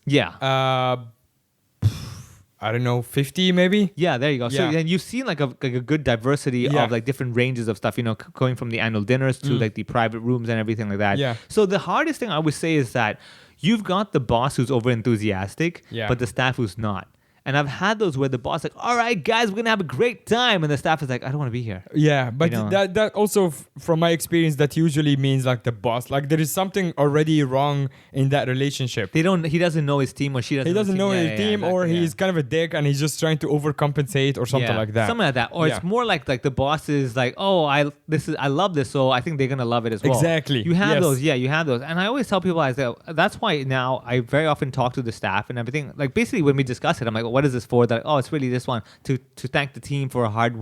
I don't know, 50 maybe. Yeah, there you go. So Yeah. then you've seen like a good diversity Yeah. of like different ranges of stuff, going from the annual dinners to like the private rooms and everything like that. Yeah. So the hardest thing I would say is that you've got the boss who's over enthusiastic, Yeah. but the staff who's not. And I've had those where the boss is like, all right, guys, we're going to have a great time. And the staff is like, I don't want to be here. Yeah, but You know? that also, from my experience, that usually means like the boss. Like there is something already wrong in that relationship. He doesn't know his team or she doesn't He doesn't know his team, or exactly, he's kind of a dick and he's just trying to overcompensate or something like that. Something like that. Or it's more like the boss is like, oh, I love this, so I think they're gonna love it as well. Exactly. You have Yes. those, you have those. And I always tell people, that's why now I very often talk to the staff and everything. Like basically when we discuss it, I'm like, well, what is this for? They're like, oh, it's really this one to thank the team for hard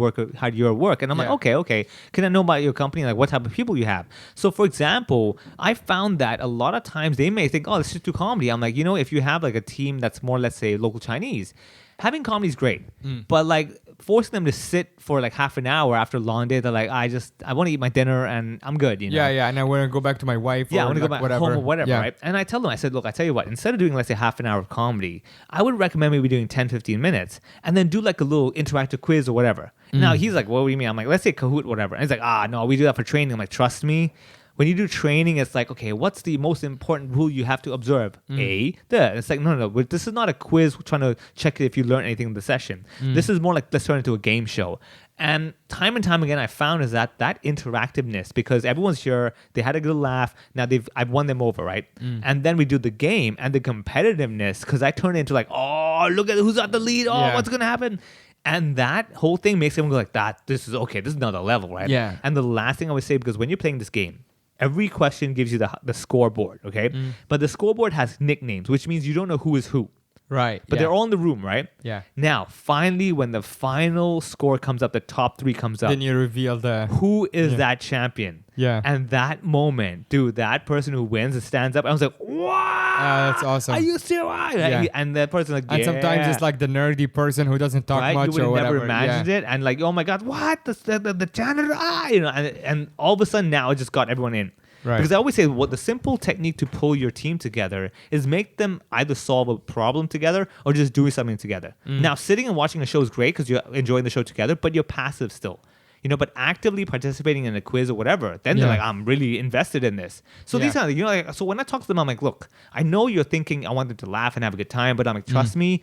year of work. And I'm like, okay. Can I know about your company? Like what type of people you have? So for example, I found that a lot of times they may think, oh, this is too comedy. I'm like, if you have like a team that's more, let's say, local Chinese, having comedy is great, but like forcing them to sit for like half an hour after a long day, they're like, I want to eat my dinner and I'm good, Yeah, and I want to go back to my wife. Yeah, or I want to go like back home or whatever, Yeah. right? And I tell them, I said, look, I tell you what, instead of doing, let's say, half an hour of comedy, I would recommend maybe doing 10, 15 minutes and then do like a little interactive quiz or whatever. Now he's like, what do you mean? I'm like, let's say Kahoot, whatever. And he's like, no, we do that for training. I'm like, trust me. When you do training, it's like, okay, what's the most important rule you have to observe? It's like, no. This is not a quiz trying to check if you learned anything in the session. This is more like, let's turn it into a game show. And time again, I found is that interactiveness, because everyone's here, they had a good laugh. Now I've won them over, right? And then we do the game and the competitiveness, because I turn it into like, oh, look at who's at the lead. Oh, what's going to happen? And that whole thing makes everyone go like, this is okay. This is another level, right? Yeah. And the last thing I would say, because when you're playing this game, every question gives you the scoreboard, okay? But the scoreboard has nicknames, which means you don't know who is who. Right. But they're all in the room, right? Yeah. Now, finally, when the final score comes up, the top 3 comes up. Then you reveal who is that champion? Yeah. And that moment, dude, that person who wins, it stands up. I was like, wow. That's awesome. Are you serious? Yeah. And that person's like, And sometimes it's like the nerdy person who doesn't talk right? much You or would have whatever. never imagined it. And like, oh my God, what? The janitor, and all of a sudden now it just got everyone in. Right. Because I always say what the simple technique to pull your team together is make them either solve a problem together or just doing something together. Now, sitting and watching a show is great because you're enjoying the show together, but you're passive still. But actively participating in a quiz or whatever, then they're like, I'm really invested in this. So these are, like, so when I talk to them, I'm like, look, I know you're thinking I want them to laugh and have a good time, but I'm like, trust me,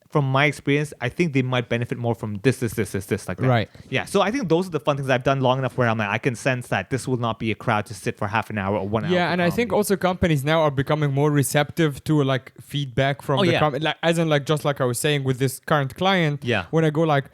from my experience, I think they might benefit more from this, like that. Right. Yeah. So I think those are the fun things I've done long enough where I'm like, I can sense that this will not be a crowd to sit for half an hour or 1 hour. Yeah, and I think also companies now are becoming more receptive to like feedback from like, as in like just like I was saying with this current client. Yeah. When I go like,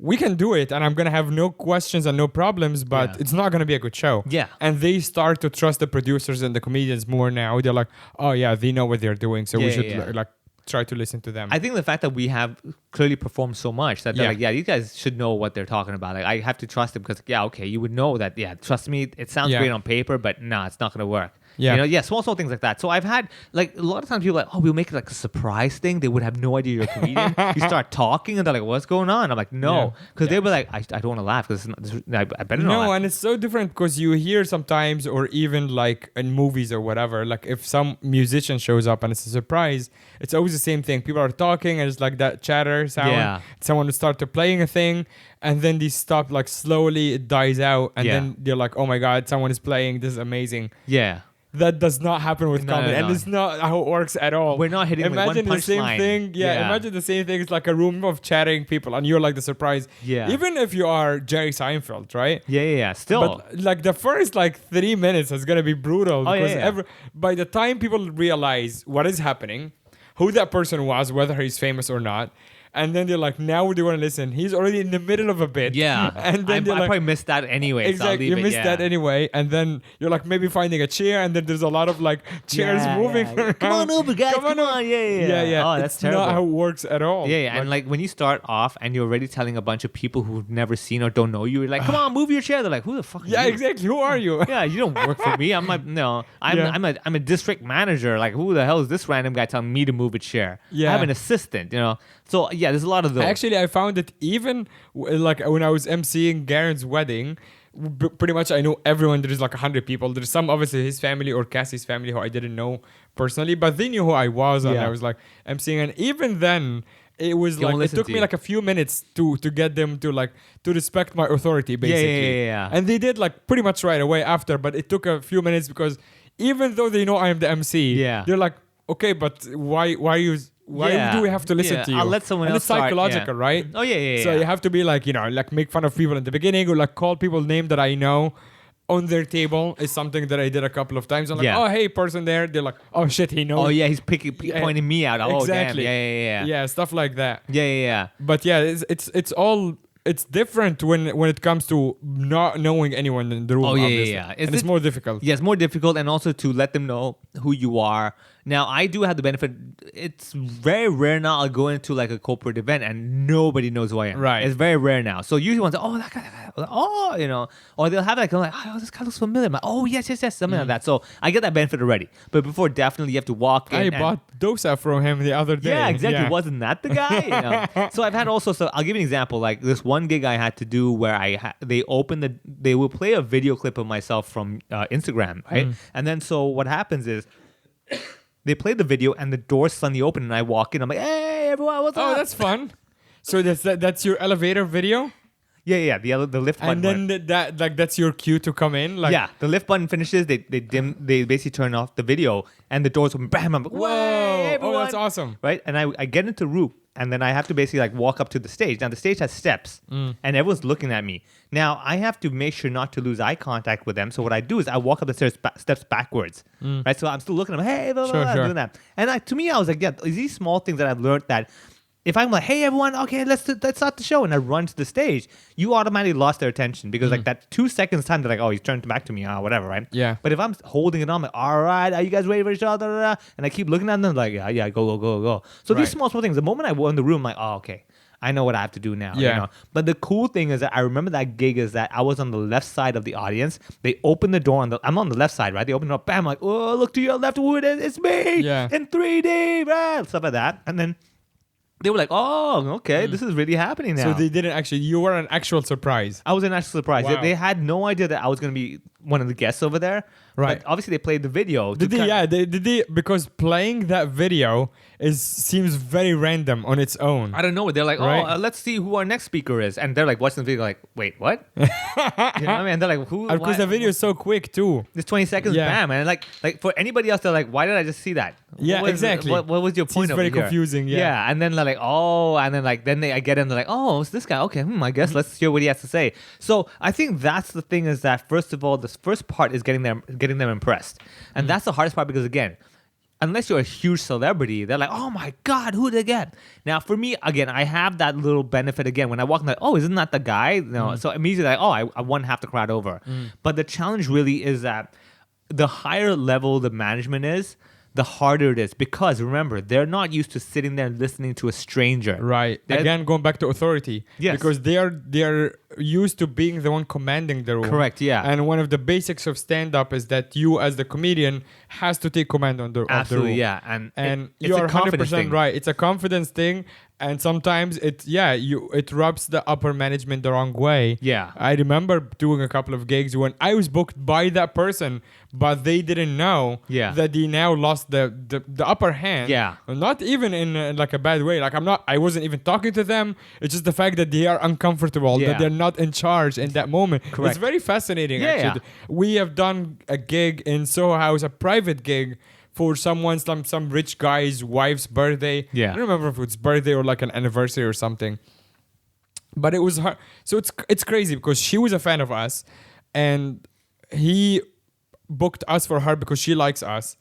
we can do it and I'm gonna have no questions and no problems, but it's not gonna be a good show. Yeah. And they start to trust the producers and the comedians more now. They're like, oh yeah, they know what they're doing, so we should like try to listen to them. I think the fact that we have clearly performed so much that they're like, these guys should know what they're talking about. Like, I have to trust them because, you would know that, trust me, it sounds great on paper, but it's not going to work. Yeah. Small things like that. So I've had, like, a lot of times people are like, oh, we'll make it like a surprise thing. They would have no idea you're a comedian. You start talking and they're like, what's going on? I'm like, no. Because they were like, I don't want to laugh because I better not laugh. No, and it's so different because you hear sometimes, or even like in movies or whatever, like if some musician shows up and it's a surprise, it's always the same thing. People are talking and it's like that chatter sound. Yeah. Someone will start to playing a thing and then they stop, like slowly it dies out and then they're like, oh my God, someone is playing. This is amazing. Yeah. That does not happen with comedy, and it's not how it works at all. We're not hitting imagine with one the same punchline. thing. Imagine the same thing. It's like a room of chatting people, and you're like the surprise. Yeah. Even if you are Jerry Seinfeld, right? Yeah. Still. But like the first 3 minutes is gonna be brutal because by the time people realize what is happening, who that person was, whether he's famous or not. And then they're like, now they want to listen. He's already in the middle of a bit. Yeah. And then I probably missed that anyway. Exactly. You missed that anyway. And then you're like maybe finding a chair. And then there's a lot of like chairs moving. Yeah. Come on over, guys. Come on. Yeah. Oh, that's it's terrible. not how it works at all. Yeah. And like when you start off and you're already telling a bunch of people who've never seen or don't know you, you're like, come on, move your chair. They're like, who the fuck are you? Exactly. Who are you? Yeah, you don't work for me. I'm like, no, I'm a district manager. Like, who the hell is this random guy telling me to move a chair? Yeah. I have an assistant, So there's a lot of those. Actually, I found it even like when I was emceeing Garen's wedding, pretty much I know everyone. There's like 100 people. There's some obviously his family or Cassie's family who I didn't know personally, but they knew who I was, and I was like emceeing. And even then, it was like it took me like a few minutes to get them to respect my authority, basically. Yeah. And they did like pretty much right away after, but it took a few minutes because even though they know I am the MC, they're like, okay, but why do we have to listen to you? I'll let someone and else it's psychological, right? Oh, yeah. So you have to be like, like make fun of people in the beginning or like call people name that I know on their table is something that I did a couple of times. I'm like, oh, hey, person there. They're like, oh, shit, he knows. Oh, yeah, he's pointing me out. Oh, exactly. Damn. Yeah, stuff like that. Yeah. But it's all... It's different when it comes to not knowing anyone in the room. Obviously. It's more difficult. Yeah, it's more difficult, and also to let them know who you are. Now, I do have the benefit. It's very rare now I'll go into like a corporate event and nobody knows who I am. Right. It's very rare now. So usually one's like, oh, that guy, or they'll have oh, this guy looks familiar. I'm like, oh, yes, something like that. So I get that benefit already. But before, definitely you have to walk in. I bought dosa from him the other day. Yeah, exactly. Yeah. Wasn't that the guy? So I've had also, so I'll give you an example. Like this one gig I had to do where they will play a video clip of myself from Instagram, right? And then so what happens is, they play the video and the doors suddenly open and I walk in. I'm like, hey, everyone, what's up? Oh, that's fun. So that's your elevator video? Yeah. The lift button. And then that's your cue to come in? Yeah, the lift button finishes. They basically turn off the video and the doors open. Bam! I'm like, whoa! Hey, everyone. Oh, that's awesome. Right? And I get into route and then I have to basically like walk up to the stage. Now the stage has steps and everyone's looking at me. Now I have to make sure not to lose eye contact with them. So what I do is I walk up the steps backwards. Right? So I'm still looking at them. Hey, blah, blah, blah, doing that. And to me, I was like, these small things that I've learned that if I'm like, hey everyone, okay, let's start the show, and I run to the stage, you automatically lost their attention because like that 2 seconds time, they're like, oh, he's turned back to me, whatever, right? Yeah. But if I'm holding it on, I'm like, all right, are you guys ready for the show? Da, da, da. And I keep looking at them like, yeah, go. So these small things. The moment I walk in the room, I'm like, oh, okay, I know what I have to do now. Yeah. You know? But the cool thing is that I remember that gig is that I was on the left side of the audience. They opened the door I'm on the left side, right? They opened it up, bam, I'm like, oh, look to your left, it's me, Yeah. in 3D, right? Stuff like that, and then. They were like, oh, okay, this is really happening now. So they didn't actually. You were an actual surprise. I was an actual surprise. Wow. They had no idea that I was going to be one of the guests over there. Right. But obviously, they played the video. Did they? Because playing that video seems very random on its own. I don't know. They're like, Right. let's see who our next speaker is. And they're like watching the video like, wait, what? You know what I mean? They're like, who? Because the video is so quick too. It's 20 seconds, Yeah. bam. And like for anybody else, they're like, why did I just see that? Yeah, What was- exactly. What was your point Seems over very here? confusing, yeah. Yeah. And then they're like, oh, and then I get in, they're like, oh, it's this guy. Okay, I guess let's hear what he has to say. So I think that's the thing is that first of all, this first part is getting them impressed. And that's the hardest part because again, unless you're a huge celebrity, they're like, oh my God, who did they get? Now, for me, again, I have that little benefit again. When I walk in, like, oh, isn't that the guy? No. So immediately, like, oh, I won half the crowd over. But the challenge really is that the higher level the management is, the harder it is. Because remember, they're not used to sitting there listening to a stranger. Right. Again, going back to authority. Yes. Because they are used to being the one commanding the room. Correct, yeah. And one of the basics of stand-up is that you, as the comedian, has to take command of the Absolutely, room. yeah. And it's you a are confidence 100% thing. right. It's a confidence thing. And sometimes it rubs the upper management the wrong way. Yeah. I remember doing a couple of gigs when I was booked by that person, but they didn't know Yeah. that they now lost the upper hand. Yeah. Not even in like a bad way. Like I wasn't even talking to them. It's just the fact that they are uncomfortable, Yeah. that they're not in charge in that moment. Correct. It's very fascinating, Yeah, actually. We have done a gig in Soho House, a private gig, for some rich guy's wife's birthday. Yeah. I don't remember if it's birthday or like an anniversary or something. But it was her. So it's crazy because she was a fan of us, and he booked us for her because she likes us.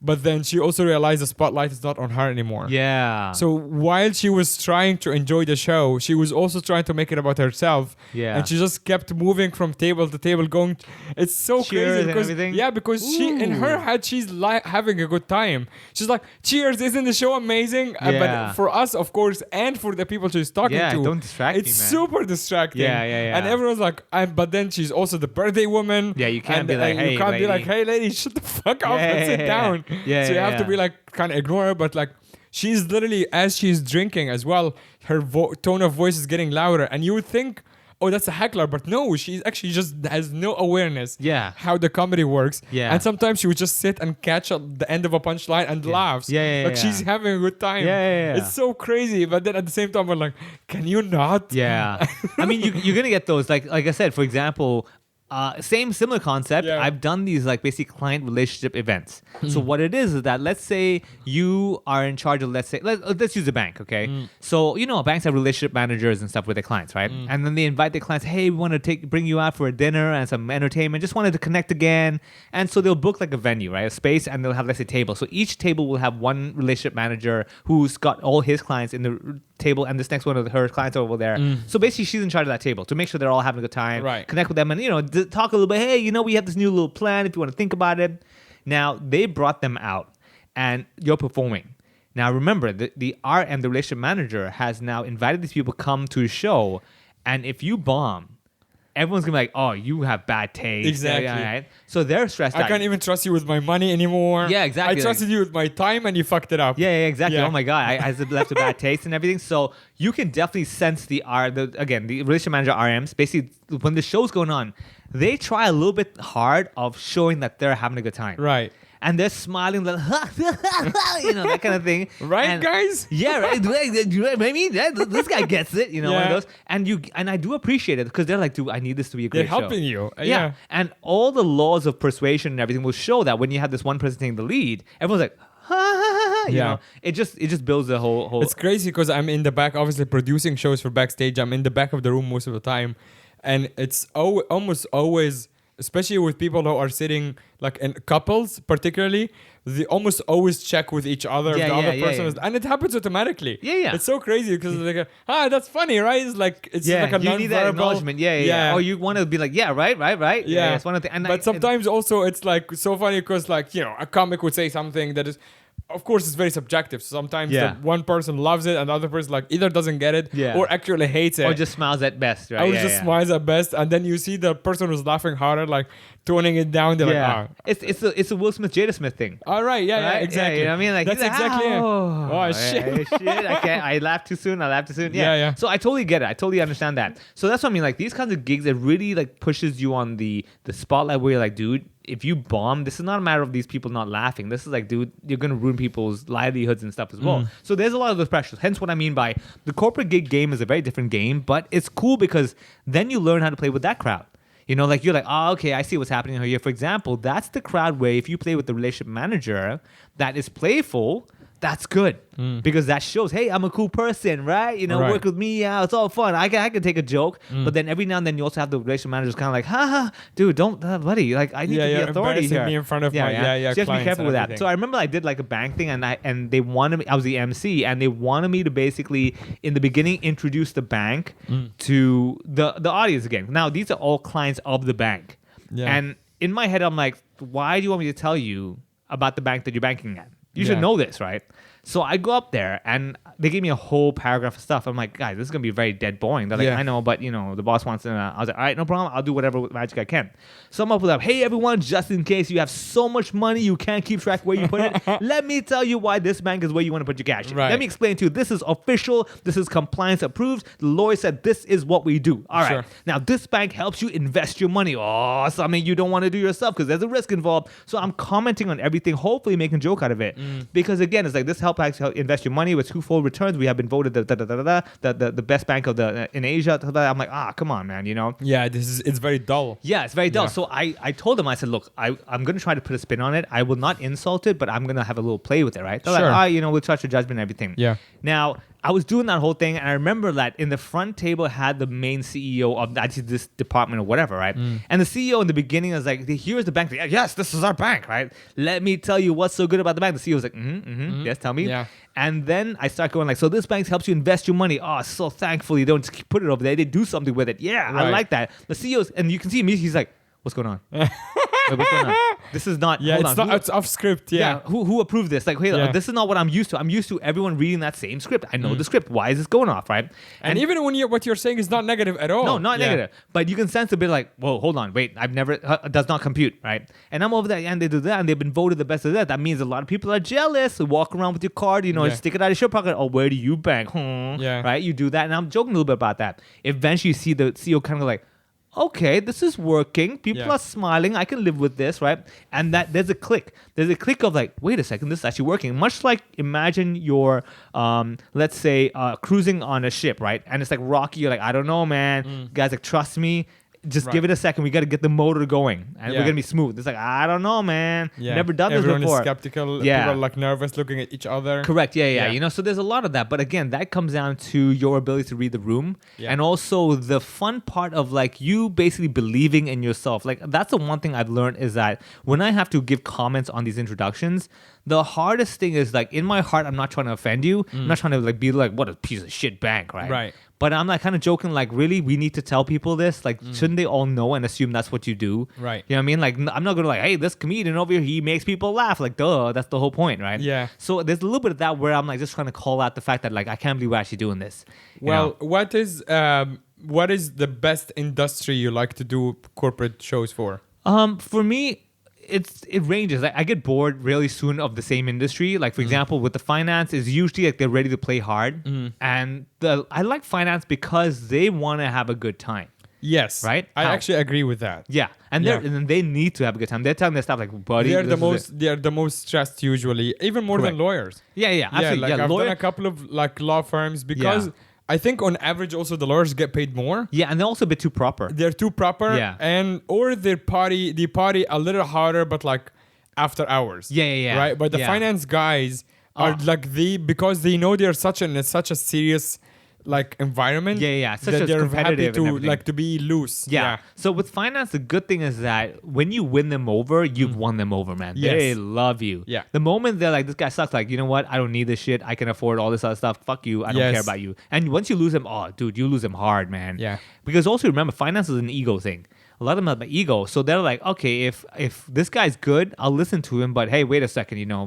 But then she also realized the spotlight is not on her anymore. Yeah. So while she was trying to enjoy the show, she was also trying to make it about herself. Yeah. And she just kept moving from table to table, going. It's so Cheers crazy and because everything? because she in her head she's having a good time. She's like, "Cheers! Isn't the show amazing?" Yeah. But for us, of course, and for the people she's talking Yeah, to, don't distract it's me, man. super distracting. Yeah. And everyone's like, but then she's also the birthday woman. Yeah, you can't and, be like, you "Hey, can't be lady." like, "Hey, lady, shut the fuck up and sit down." Yeah, So you have to yeah. be like kind of ignore her, but like she's literally, as she's drinking as well, her tone of voice is getting louder, and you would think, oh, that's a heckler, but no, she's actually just has no awareness. Yeah. How the comedy works. Yeah. And sometimes she would just sit and catch at the end of a punchline and laughs. Yeah, like she's having a good time. Yeah. It's so crazy, but then at the same time we're like, can you not? Yeah. I mean, you're gonna get those. Like I said, for example, similar concept. Yeah. I've done these like basically client relationship events. So what it is that let's say you are in charge of let's use a bank, okay? So banks have relationship managers and stuff with their clients, right? And then they invite their clients, hey, we want to bring you out for a dinner and some entertainment. Just wanted to connect again. And so they'll book like a venue, right? A space, and they'll have let's say table. So each table will have one relationship manager who's got all his clients in the table, and this next one of her clients are over there. So basically, she's in charge of that table to make sure they're all having a good time, Right. connect with them, and talk a little bit. Hey, we have this new little plan if you want to think about it. Now they brought them out, and you're performing. Now remember, the RM, the relationship manager, has now invited these people to come to a show, and if you bomb, everyone's gonna be like, "Oh, you have bad taste." Exactly. Yeah, right? So they're stressed I out. can't even trust you with my money anymore. Yeah, exactly. I trusted you with my time and you fucked it up. Yeah, exactly. Yeah. Oh my god, I left a bad taste and everything. So you can definitely sense the relationship manager RMs. Basically, when the show's going on, they try a little bit hard of showing that they're having a good time. Right. And they're smiling like, that kind of thing. Right, And- guys? Yeah, right. Maybe this guy gets it. One Yeah. of those. And I do appreciate it because they're like, dude, I need this to be a They're great show. helping you. Yeah. And all the laws of persuasion and everything will show that when you have this one person taking the lead, everyone's like, you Yeah. know, it just builds the whole. It's crazy because I'm in the back, obviously producing shows for backstage. I'm in the back of the room most of the time, and it's almost always especially with people who are sitting like in couples, particularly, they almost always check with each other if the other person is, and it happens automatically. Yeah. It's so crazy because like, that's funny, right? It's like it's like a you need that acknowledgement. Yeah. Or you want to be like, right. Yeah. It's one of the. But sometimes also it's like so funny because like a comic would say something that is. Of course, it's very subjective. So sometimes the one person loves it and the other person like either doesn't get it or actually hates it. Or just smiles at best, right? Or just smiles at best. And then you see the person who's laughing harder, like toning it down. They're like, It's a Will Smith, Jada Smith thing. All right, exactly. You know what I mean? Like, that's exactly it. Oh, shit. I laughed too soon. Yeah. So I totally get it. I totally understand that. So that's what I mean. Like these kinds of gigs, it really like pushes you on the spotlight where you're like, dude, if you bomb, this is not a matter of these people not laughing. This is like, dude, you're going to ruin people's livelihoods and stuff as well. So there's a lot of those pressures. Hence what I mean by the corporate gig game is a very different game, but it's cool because then you learn how to play with that crowd. Like you're like, okay, I see what's happening here. For example, that's the crowd where if you play with the relationship manager that is playful, that's good because that shows, hey, I'm a cool person, right? Work with me, it's all fun. I can take a joke, but then every now and then you also have the relationship managers kind of like, dude, don't, buddy, like I need to be authority here. Me in front of so you have to be careful with that. So I remember I did like a bank thing, and they wanted me. I was the MC, and they wanted me to basically in the beginning introduce the bank to the audience again. Now these are all clients of the bank, and in my head I'm like, why do you want me to tell you about the bank that you're banking at? You should know this, right? So I go up there and they gave me a whole paragraph of stuff. I'm like, guys, this is going to be very dead boring. They're like, I know, but the boss wants to. I was like, all right, no problem. I'll do whatever magic I can. So I'm up with them. Hey, everyone, just in case you have so much money you can't keep track where you put it, let me tell you why this bank is where you want to put your cash. Right. Let me explain to you. This is official. This is compliance approved. The lawyer said this is what we do. All right. Now, this bank helps you invest your money. Oh, something you don't want to do yourself because there's a risk involved. So I'm commenting on everything, hopefully making a joke out of it. Because again, it's like this helps invest your money with twofold returns. We have been voted the best bank of in Asia. I'm like, come on, man, Yeah, it's very dull. Yeah, it's very dull. So I told them, I said, look, I'm going to try to put a spin on it. I will not insult it, but I'm going to have a little play with it, right? They're like, we'll trust your judgment and everything. Yeah. Now, I was doing that whole thing, and I remember that in the front table had the main CEO of this department or whatever, right? And the CEO in the beginning was like, here's the bank. Like, yes, this is our bank, right? Let me tell you what's so good about the bank. The CEO was like, yes, tell me. Yeah. And then I start going like, so this bank helps you invest your money. Oh, so thankful you don't just put it over there. They do something with it. Yeah, I like that. The CEO's, and you can see me, he's like, what's going on? Wait, what's going on? This is not. Yeah, hold on. it's off script. Yeah. Who approved this? Like, this is not what I'm used to. I'm used to everyone reading that same script. I know the script. Why is this going off, right? And even when what you're saying is not negative at all. No, not negative. But you can sense a bit like, whoa, hold on, wait, I've never does not compute, right? And I'm over there, and they do that, and they've been voted the best of that. That means a lot of people are jealous. They walk around with your card, stick it out of your pocket. Oh, where do you bank? Right? You do that, and I'm joking a little bit about that. Eventually, you see the CEO kind of like, okay, this is working. People are smiling. I can live with this, right? And that there's a click. There's a click of like, wait a second, this is actually working. Much like imagine you're, let's say, cruising on a ship, right? And it's like rocky. You're like, I don't know, man. Guys, like, trust me. Just give it a second. We got to get the motor going, and we're gonna be smooth. It's like, I don't know, man. Never done this before. Everyone is skeptical. Yeah. People are like nervous, looking at each other. Correct. Yeah. So there's a lot of that, but again, that comes down to your ability to read the room, and also the fun part of like you basically believing in yourself. Like that's the one thing I've learned is that when I have to give comments on these introductions, the hardest thing is like in my heart, I'm not trying to offend you. I'm not trying to like be like, what a piece of shit bank, right? Right. But I'm like kind of joking, like, really, we need to tell people this? Like, shouldn't they all know and assume that's what you do? Right. You know what I mean? Like, I'm not going to like, hey, this comedian over here, he makes people laugh. Like, duh, that's the whole point, right? Yeah. So there's a little bit of that where I'm like just trying to call out the fact that like, I can't believe we're actually doing this. Well, what is the best industry you like to do corporate shows for? For me, it ranges. Like, I get bored really soon of the same industry. Like for example, with the finance, is usually like they're ready to play hard, and I like finance because they want to have a good time. Yes, right. I actually agree with that. Yeah, and they need to have a good time. They're telling their staff like, buddy, they're the most stressed usually, even more than lawyers. Yeah, absolutely. Like I've done a couple of like law firms because. I think on average also the lawyers get paid more. Yeah, and they're also a bit too proper. They're too proper. Yeah. And or they party a little harder, but like after hours. Yeah. Right? But the finance guys are like because they know they're such a serious like environment. Such that a they're happy competitive and to everything. like to be loose. Yeah. So with finance, the good thing is that when you win them over, you've won them over, man. Yes. They love you. Yeah. The moment they're like, this guy sucks, like, you know what? I don't need this shit. I can afford all this other stuff. Fuck you. I don't care about you. And once you lose them, oh, dude, you lose them hard, man. Yeah. Because also remember, finance is an ego thing. A lot of them have an ego, so they're like, okay, if this guy's good, I'll listen to him. But hey, wait a second, you know,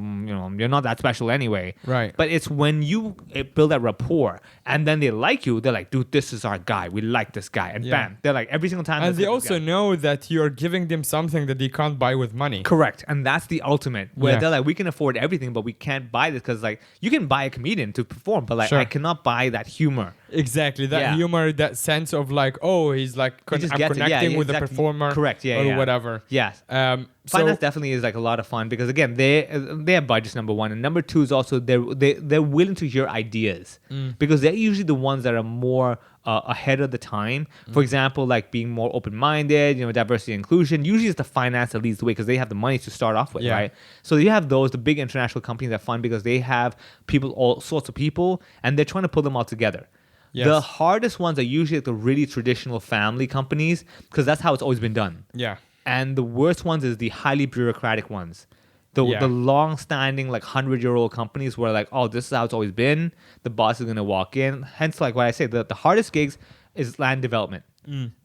you're not that special anyway. Right. But it's when you build that rapport, and then they like you. They're like, dude, this is our guy. We like this guy, and bam, they're like every single time. And they also know that you're giving them something that they can't buy with money. Correct, and that's the ultimate. Where Yeah. they're like, we can afford everything, but we can't buy this because like you can buy a comedian to perform, but like Sure. I cannot buy that humor. Exactly, that Yeah. humor, that sense of like, oh, he's like You just I'm get it. Yeah, connecting with the exactly. performer, Correct, yeah, or yeah. whatever. Yes. So Finance definitely is like a lot of fun because again they have budgets, number one, and number two is also they're willing to hear ideas because they're usually the ones that are more ahead of the time. For example, like being more open-minded, diversity and inclusion. Usually it's the finance that leads the way because they have the money to start off with, Yeah. right? So you have those, the big international companies that are fun because they have people, all sorts of people, and they're trying to pull them all together. Yes. The hardest ones are usually like the really traditional family companies because that's how it's always been done. yeah, And the worst ones is the highly bureaucratic ones. The Yeah. long-standing, like 100-year-old companies where like, oh, this is how it's always been. The boss is going to walk in. Hence, like what I say, the hardest gigs is land development.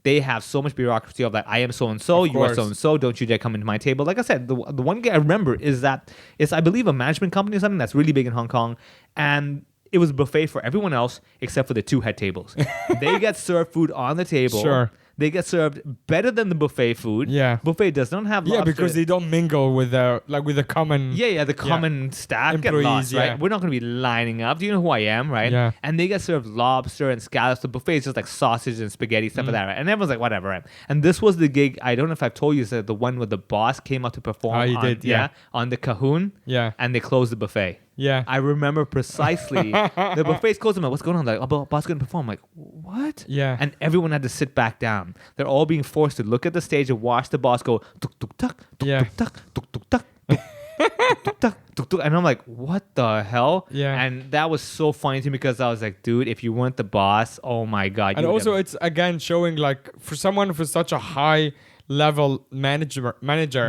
They have so much bureaucracy of like, I am so-and-so, Of you are course. so-and-so, don't you dare come into my table. Like I said, the one gig I remember is that it's, I believe, a management company or something that's really big in Hong Kong. And it was a buffet for everyone else except for the two head tables. They get served food on the table. Sure. They get served better than the buffet food. Yeah. Buffet does not have yeah, lobster. because they don't mingle with the common. The common staff get Employees, lost, right? yeah. We're not going to be lining up. Do you know who I am, right? Yeah. And they get served lobster and scallops. The buffet is just like sausage and spaghetti, stuff like that, right? And everyone's like, whatever, right? And this was the gig, I don't know if I've told you, is that the one where the boss came up to perform Oh, he did, yeah. on the Cahoon. Yeah. And they closed the buffet. Yeah. I remember precisely. The buffet's closed. I'm like, what's going on? Like, oh, boss going to perform. I'm like, what? Yeah. And everyone had to sit back down. They're all being forced to look at the stage and watch the boss go tuk tuk tuck, tuk Yeah. tuk tuck, tuk tuk tuck, tuk tuk tuck, tuk tuk. And I'm like, what the hell? Yeah. And that was so funny to me because I was like, dude, if you weren't the boss, oh my god. And you would also, have- it's again showing like for someone for such a high level manager,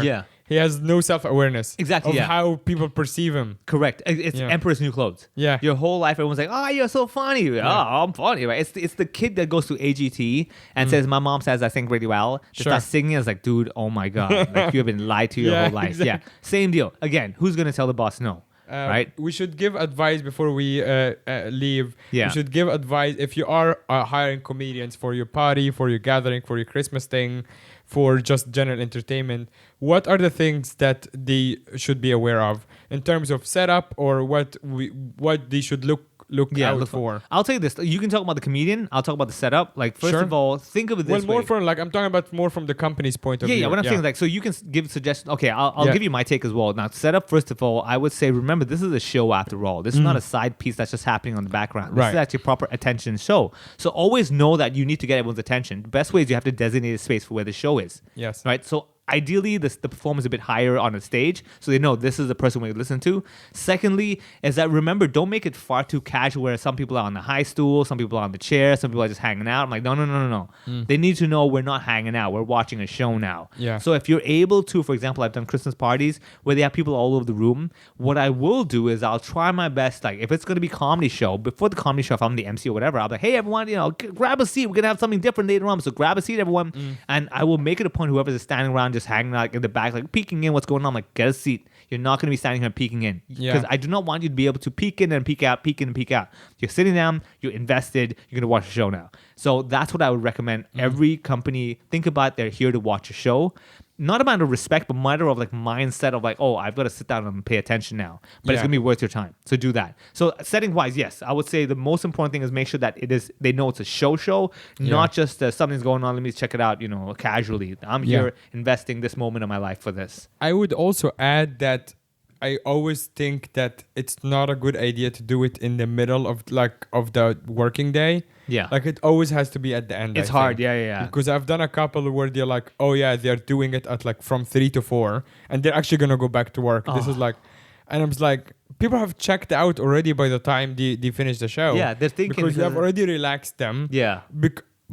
Yeah. he has no self awareness. Exactly, Of yeah. how people perceive him. correct. It's Yeah. Emperor's New Clothes. Yeah. Your whole life, everyone's like, oh, you're so funny. Oh, I'm funny, right? It's the kid that goes to AGT and says, my mom says I sing really well. Just Sure. starts singing. It's like, dude, oh my God. Like, you have been lied to your Yeah, whole life. Yeah. exactly. Same deal. Again, who's going to tell the boss no? Right? We should give advice before we leave. Yeah. We should give advice if you are hiring comedians for your party, for your gathering, for your Christmas thing, for just general entertainment. What are the things that they should be aware of in terms of setup or what they should look out for? I'll tell you this. You can talk about the comedian. I'll talk about the setup. Like, first Sure. of all, think of it this Well, more way. from I'm talking about more from the company's point of view. Yeah, what I'm saying is like, so you can give suggestions. Okay, I'll Yeah. give you my take as well. Now, setup, first of all, I would say, remember, this is a show after all. This is not a side piece that's just happening on the background. This Right. is actually a proper attention show. So always know that you need to get everyone's attention. The best way is you have to designate a space for where the show is. Yes. Right? So ideally, the performance is a bit higher on the stage, so they know this is the person we listen to. Secondly, is that remember, don't make it far too casual where some people are on the high stool, some people are on the chair, some people are just hanging out. I'm like, no. They need to know we're not hanging out. We're watching a show now. Yeah. So if you're able to, for example, I've done Christmas parties where they have people all over the room. What I will do is I'll try my best. Like if it's going to be a comedy show, before the comedy show, if I'm the MC or whatever, I'll be like, hey, everyone, grab a seat. We're going to have something different later on. So grab a seat, everyone. And I will make it a point, whoever's standing around just hanging out in the back, like peeking in what's going on. I'm like, get a seat. You're not going to be standing here peeking in. Yeah. Because I do not want you to be able to peek in and peek out, peek in and peek out. You're sitting down, you're invested, you're going to watch a show now. So that's what I would recommend. Every company, think about they're here to watch a show. Not a matter of respect, but matter of like mindset of like, oh, I've got to sit down and pay attention now. But it's Yeah. going to be worth your time. So do that. So setting wise, yes, I would say the most important thing is make sure that they know it's a show, not just something's going on. Let me check it out, casually. I'm here investing this moment of my life for this. I would also add that I always think that it's not a good idea to do it in the middle of the working day. Yeah. Like it always has to be at the end. It's I hard. think. Yeah. Because I've done a couple where they're like, oh yeah, they're doing it at like from 3 to 4 and they're actually going to go back to work. This is like, And I was like, people have checked out already by the time they finish the show. Yeah, they're thinking because you have already relaxed them. Yeah.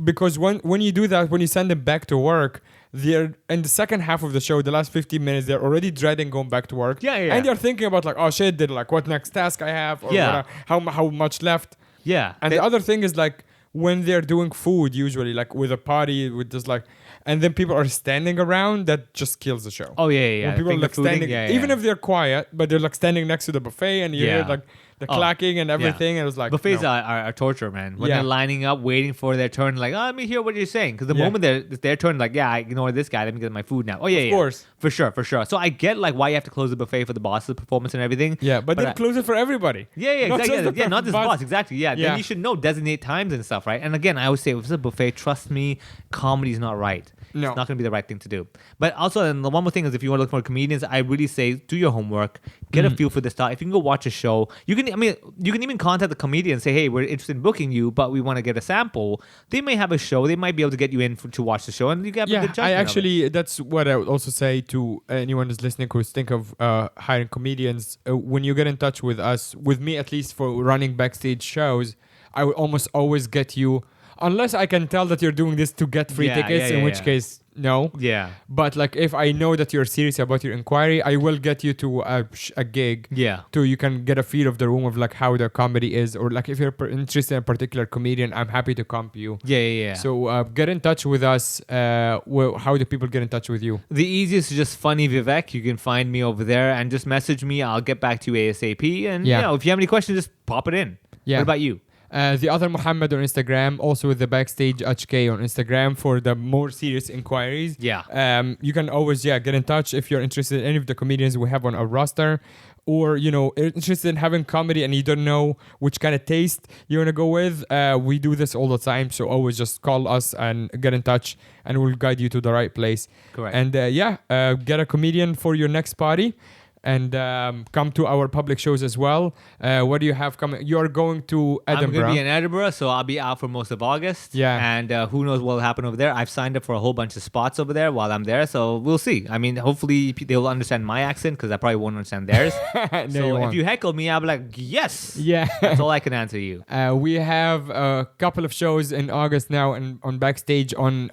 Because when you do that, when you send them back to work, they're in the second half of the show, the last 15 minutes, they're already dreading going back to work. Yeah. And they're thinking about like, oh shit, did like what next task I have, or how much left. Yeah. And the other thing is like when they're doing food, usually like with a party, with just like, and then people are standing around, that just kills the show. Oh yeah. When people are like standing, even if they're quiet, but they're like standing next to the buffet, and you hear like the clacking and everything, and it was like buffets are torture, man. When they're lining up, waiting for their turn, like, oh, let me hear what you're saying, because the moment it's their turn, like, I ignore this guy, let me get my food now. Oh yeah, of course, for sure. So I get like why you have to close the buffet for the boss's performance and everything. Yeah, but then close it for everybody. Yeah, exactly. Not this boss, exactly. Yeah, Yeah. Then you should know designate times and stuff, right? And again, I always say if it's a buffet, trust me, comedy's not right. No. It's not going to be the right thing to do. But also, and the one more thing is, if you want to look for comedians, I really say do your homework, get a feel for the style. If you can go watch a show, you can even contact the comedian and say, hey, we're interested in booking you, but we want to get a sample. They may have a show. They might be able to get you in to watch the show, and you can have a good judgment. That's what I would also say to anyone who's listening who's think of hiring comedians. When you get in touch with us, with me at least, for running backstage shows, I will almost always get you. Unless I can tell that you're doing this to get free tickets, in which case, no. Yeah. But like if I know that you're serious about your inquiry, I will get you to a gig. Yeah. So you can get a feel of the room of like how the comedy is, or like if you're interested in a particular comedian, I'm happy to comp you. Yeah. So get in touch with us. How do people get in touch with you? The easiest is just Funny Vivek. You can find me over there and just message me. I'll get back to you ASAP. And if you have any questions, just pop it in. Yeah. What about you? The other Muhammad on Instagram, also with the Backstage HK on Instagram for the more serious inquiries. Yeah. You can always get in touch if you're interested in any of the comedians we have on our roster, or interested in having comedy and you don't know which kind of taste you want to go with. We do this all the time, so always just call us and get in touch, and we'll guide you to the right place. Correct. And get a comedian for your next party. And come to our public shows as well. What do you have coming? You're going to Edinburgh. I'm going to be in Edinburgh, so I'll be out for most of August. Yeah. And who knows what will happen over there. I've signed up for a whole bunch of spots over there while I'm there, so we'll see. I mean, hopefully they'll understand my accent, because I probably won't understand theirs. So if you heckle me, I'll be like, yes. Yeah. That's all I can answer you. We have a couple of shows in August now on Backstage on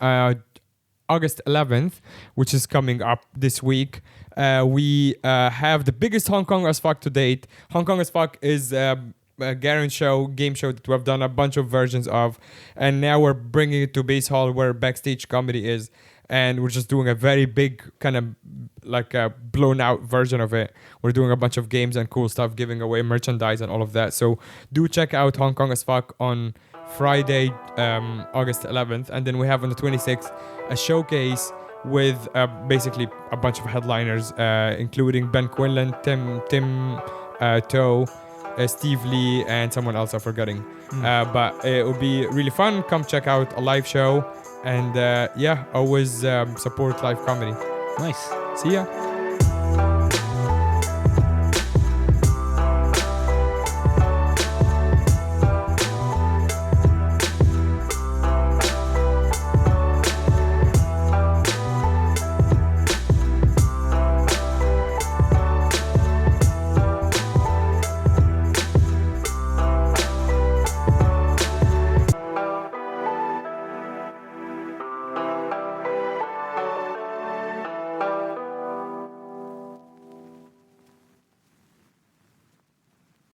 August 11th, which is coming up this week. We have the biggest Hong Kong as fuck to date. Hong Kong as fuck is a Garen game show that we've done a bunch of versions of, and now we're bringing it to Base Hall where Backstage Comedy is, and we're just doing a very big kind of like a blown out version of it. We're doing a bunch of games and cool stuff, giving away merchandise and all of that. So do check out Hong Kong as fuck on Friday, August 11th, and then we have on the 26th a showcase with basically a bunch of headliners, including Ben Quinlan, Tim Toe, Steve Lee, and someone else I'm forgetting. But it will be really fun. Come check out a live show, and always support live comedy. Nice. See ya.